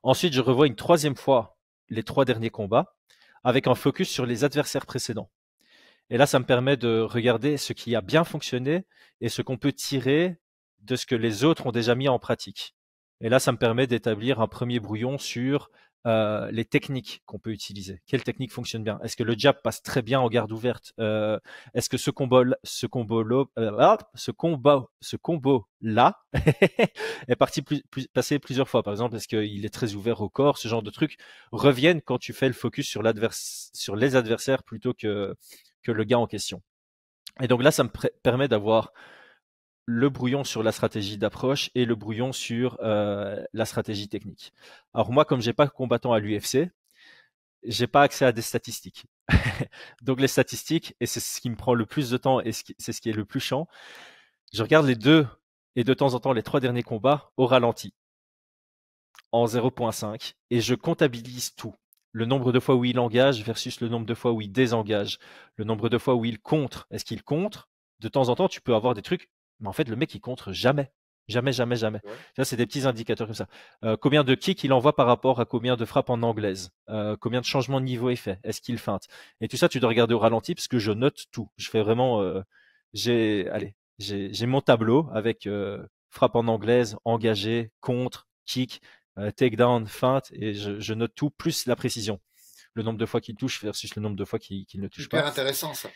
Ensuite, je revois une troisième fois les 3 derniers combats avec un focus sur les adversaires précédents. Et là, ça me permet de regarder ce qui a bien fonctionné et ce qu'on peut tirer de ce que les autres ont déjà mis en pratique. Et là, ça me permet d'établir un premier brouillon sur les techniques qu'on peut utiliser. Quelle technique fonctionne bien? Est-ce que le jab passe très bien en garde ouverte? Est-ce que ce combo là est passé plusieurs fois? Par exemple, est-ce qu'il est très ouvert au corps? Ce genre de trucs reviennent quand tu fais le focus sur les adversaires plutôt que le gars en question. Et donc là, ça me permet d'avoir le brouillon sur la stratégie d'approche et le brouillon sur la stratégie technique. Alors moi, comme j'ai pas combattant à l'UFC, j'ai pas accès à des statistiques. Donc les statistiques, et c'est ce qui me prend le plus de temps et c'est ce qui est le plus chiant, je regarde les deux et de temps en temps les 3 derniers combats au ralenti en 0.5 et je comptabilise tout. Le nombre de fois où il engage versus le nombre de fois où il désengage. Le nombre de fois où il contre. Est-ce qu'il contre? De temps en temps, tu peux avoir des trucs, mais en fait, le mec, il contre jamais. Jamais, jamais, jamais. Ouais. Ça, c'est des petits indicateurs comme ça. Combien de kicks il envoie par rapport à combien de frappes en anglaise? Combien de changements de niveau il fait? Est-ce qu'il feinte? Et tout ça, tu dois regarder au ralenti parce que je note tout. Je fais vraiment, j'ai mon tableau avec frappe en anglaise, engagé, contre, kick, takedown, feinte, et je note tout, plus la précision. Le nombre de fois qu'il touche versus le nombre de fois qu'il ne touche pas. Super intéressant ça.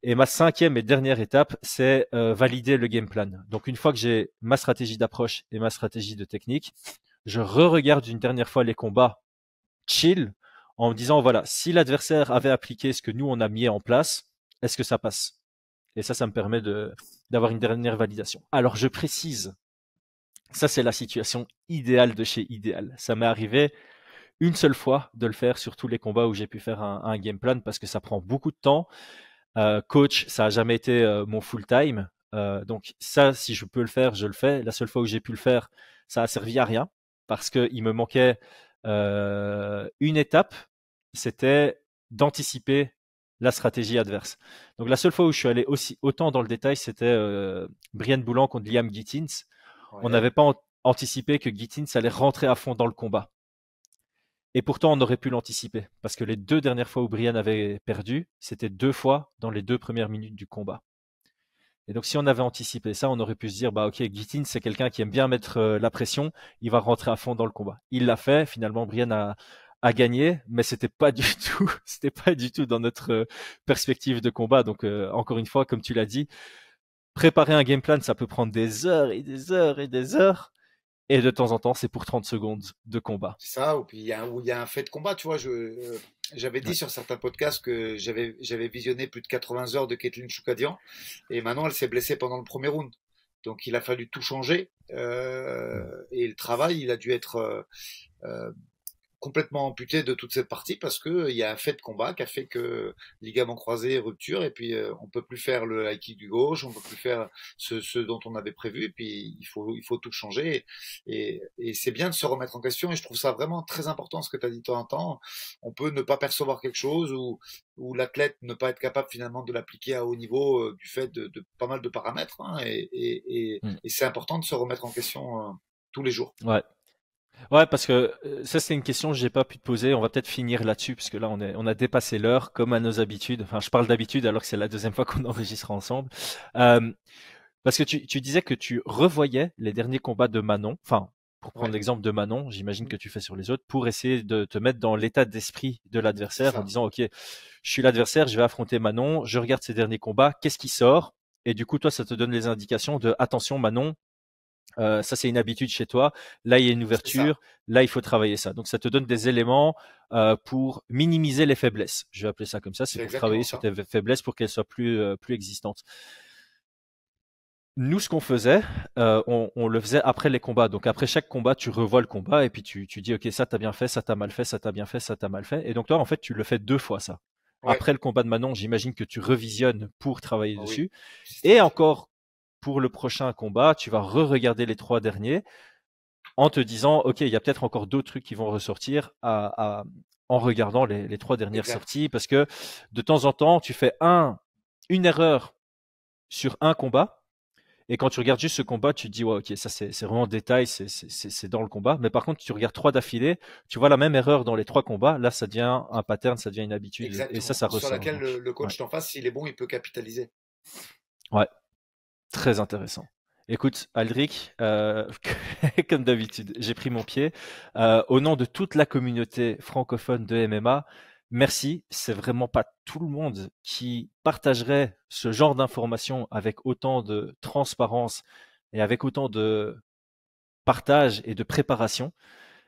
Et ma cinquième et dernière étape, c'est valider le game plan. Donc une fois que j'ai ma stratégie d'approche et ma stratégie de technique, je re-regarde une dernière fois les combats chill en me disant, voilà, si l'adversaire avait appliqué ce que nous, on a mis en place, est-ce que ça passe? Et ça me permet d'avoir une dernière validation. Alors je précise, ça c'est la situation idéale de chez idéal. Ça m'est arrivé une seule fois de le faire sur tous les combats où j'ai pu faire un game plan parce que ça prend beaucoup de temps. Coach, ça a jamais été mon full time. Donc ça, si je peux le faire, je le fais. La seule fois où j'ai pu le faire, ça a servi à rien parce que il me manquait une étape, c'était d'anticiper la stratégie adverse. Donc la seule fois où je suis allé autant dans le détail, c'était Brian Boulan contre Liam Gittins. On Ouais. n'avait pas anticipé que Gittins allait rentrer à fond dans le combat. Et pourtant, on aurait pu l'anticiper, parce que les 2 dernières fois où Brian avait perdu, c'était 2 fois dans les 2 premières minutes du combat. Et donc, si on avait anticipé ça, on aurait pu se dire, bah ok, Gittins, c'est quelqu'un qui aime bien mettre la pression, il va rentrer à fond dans le combat. Il l'a fait, finalement, Brian a gagné, mais c'était pas du tout, c'était pas du tout dans notre perspective de combat. Donc, encore une fois, comme tu l'as dit, préparer un game plan, ça peut prendre des heures et des heures et des heures. Et de temps en temps, c'est pour 30 secondes de combat. C'est ça, ou puis où il y a un fait de combat, tu vois. J'avais dit Ouais. sur certains podcasts que j'avais visionné plus de 80 heures de Kathleen Choukadian, et maintenant elle s'est blessée pendant le premier round. Donc il a fallu tout changer, et le travail, il a dû être euh, complètement amputé de toute cette partie parce que il y a un fait de combat qui a fait que ligament croisé, rupture, et puis on peut plus faire le high kick du gauche, on peut plus faire ce dont on avait prévu, et puis il faut tout changer, et c'est bien de se remettre en question, et je trouve ça vraiment très important ce que tu as dit de temps en temps. On peut ne pas percevoir quelque chose, ou l'athlète ne pas être capable finalement de l'appliquer à haut niveau, du fait de pas mal de paramètres, hein, Mm. et c'est important de se remettre en question tous les jours. Ouais. Ouais, parce que ça, c'est une question que j'ai pas pu te poser. On va peut-être finir là-dessus, parce que là, on a dépassé l'heure, comme à nos habitudes. Enfin, je parle d'habitude alors que c'est la deuxième fois qu'on enregistre ensemble. Euh, Parce que tu disais que tu revoyais les derniers combats de Manon. Enfin, pour prendre Ouais. l'exemple de Manon, j'imagine que tu fais sur les autres, pour essayer de te mettre dans l'état d'esprit de C'est l'adversaire en ça. disant, OK, je suis l'adversaire, je vais affronter Manon, je regarde ses derniers combats, qu'est-ce qui sort? Et du coup, toi, ça te donne les indications de, attention, Manon, ça c'est une habitude chez toi. Là, il y a une C'est ça. ouverture. Là, il faut travailler ça. Donc, ça te donne des éléments pour minimiser les faiblesses. Je vais appeler ça comme ça. C'est C'est pour travailler exactement sur ça. tes faiblesses pour qu'elles soient plus existantes. Nous, ce qu'on faisait, on le faisait après les combats. Donc, après chaque combat, tu revois le combat et puis tu dis, OK, ça t'as bien fait, ça t'as mal fait, ça t'as bien fait, ça t'as mal fait. Et donc, toi, en fait, tu le fais 2 fois ça. Ouais. Après le combat de Manon, j'imagine que tu revisionnes pour travailler Ah oui. dessus. Et Systématique. encore, pour le prochain combat, tu vas re-regarder les 3 derniers en te disant, OK, il y a peut-être encore d'autres trucs qui vont ressortir en regardant les 3 dernières Exact. sorties, parce que de temps en temps, tu fais une erreur sur un combat, et quand tu regardes juste ce combat, tu te dis, ouais, OK, ça c'est vraiment détail, c'est dans le combat. Mais par contre, tu regardes 3 d'affilée, tu vois la même erreur dans les 3 combats, là, ça devient un pattern, ça devient une habitude, et ça, Exactement. ça Sur ressort. laquelle Donc, le ouais, coach d'en face, s'il est bon, il peut capitaliser. ouais, très intéressant. Écoute, Aldric, comme d'habitude, j'ai pris mon pied. Au nom de toute la communauté francophone de MMA, merci. C'est vraiment pas tout le monde qui partagerait ce genre d'informations avec autant de transparence et avec autant de partage et de préparation.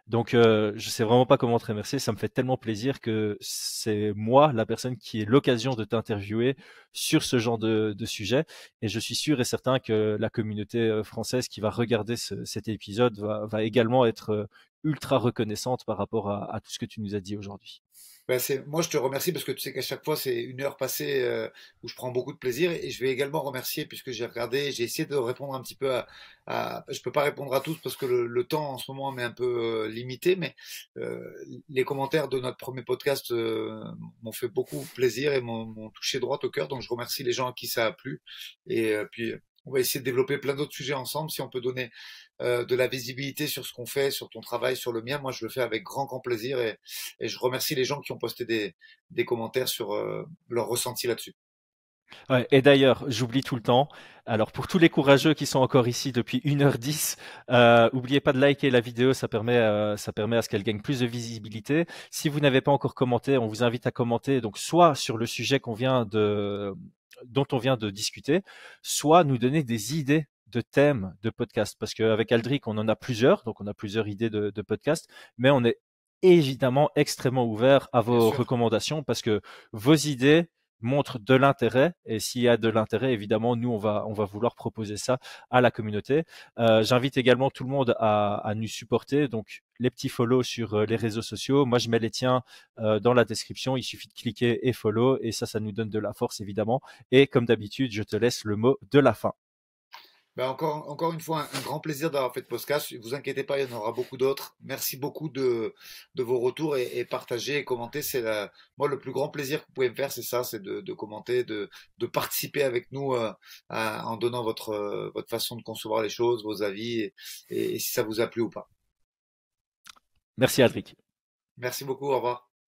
Donc, je sais vraiment pas comment te remercier. Ça me fait tellement plaisir que c'est moi la personne qui ait l'occasion de t'interviewer sur ce genre de sujet. Et je suis sûr et certain que la communauté française qui va regarder cet épisode va également être ultra reconnaissante par rapport à tout ce que tu nous as dit aujourd'hui. Ben, moi, je te remercie parce que tu sais qu'à chaque fois, c'est une heure passée où je prends beaucoup de plaisir, et je vais également remercier puisque j'ai regardé, j'ai essayé de répondre un petit peu je peux pas répondre à tous parce que le temps en ce moment m'est un peu limité, mais euh, les commentaires de notre premier podcast m'ont fait beaucoup plaisir et m'ont touché droit au cœur. Donc, je remercie les gens à qui ça a plu, et puis on va essayer de développer plein d'autres sujets ensemble. Si on peut donner de la visibilité sur ce qu'on fait, sur ton travail, sur le mien, moi je le fais avec grand plaisir, et je remercie les gens qui ont posté des commentaires sur leur ressenti là-dessus. Ouais, et d'ailleurs, j'oublie tout le temps. Alors, pour tous les courageux qui sont encore ici depuis 1h10, oubliez pas de liker la vidéo, ça permet à ce qu'elle gagne plus de visibilité. Si vous n'avez pas encore commenté, on vous invite à commenter, donc soit sur le sujet qu'on vient dont on vient de discuter, soit nous donner des idées de thèmes de podcast. Parce qu'avec Aldric, on en a plusieurs, donc on a plusieurs idées de podcasts, mais on est évidemment extrêmement ouvert à Bien vos sûr. recommandations parce que vos idées montrent de l'intérêt et s'il y a de l'intérêt, évidemment, nous, on va vouloir proposer ça à la communauté. J'invite également tout le monde à nous supporter. Donc, les petits follow sur les réseaux sociaux. Moi, je mets les tiens dans la description. Il suffit de cliquer et follow et ça nous donne de la force, évidemment. Et comme d'habitude, je te laisse le mot de la fin. Ben encore une fois, un grand plaisir d'avoir fait de podcast. Ne vous inquiétez pas, il y en aura beaucoup d'autres. Merci beaucoup de vos retours et partagez et commentez. Moi, le plus grand plaisir que vous pouvez me faire, c'est ça, c'est de commenter, de participer avec nous en donnant votre façon de concevoir les choses, vos avis et si ça vous a plu ou pas. Merci, Aldric. Merci beaucoup, au revoir.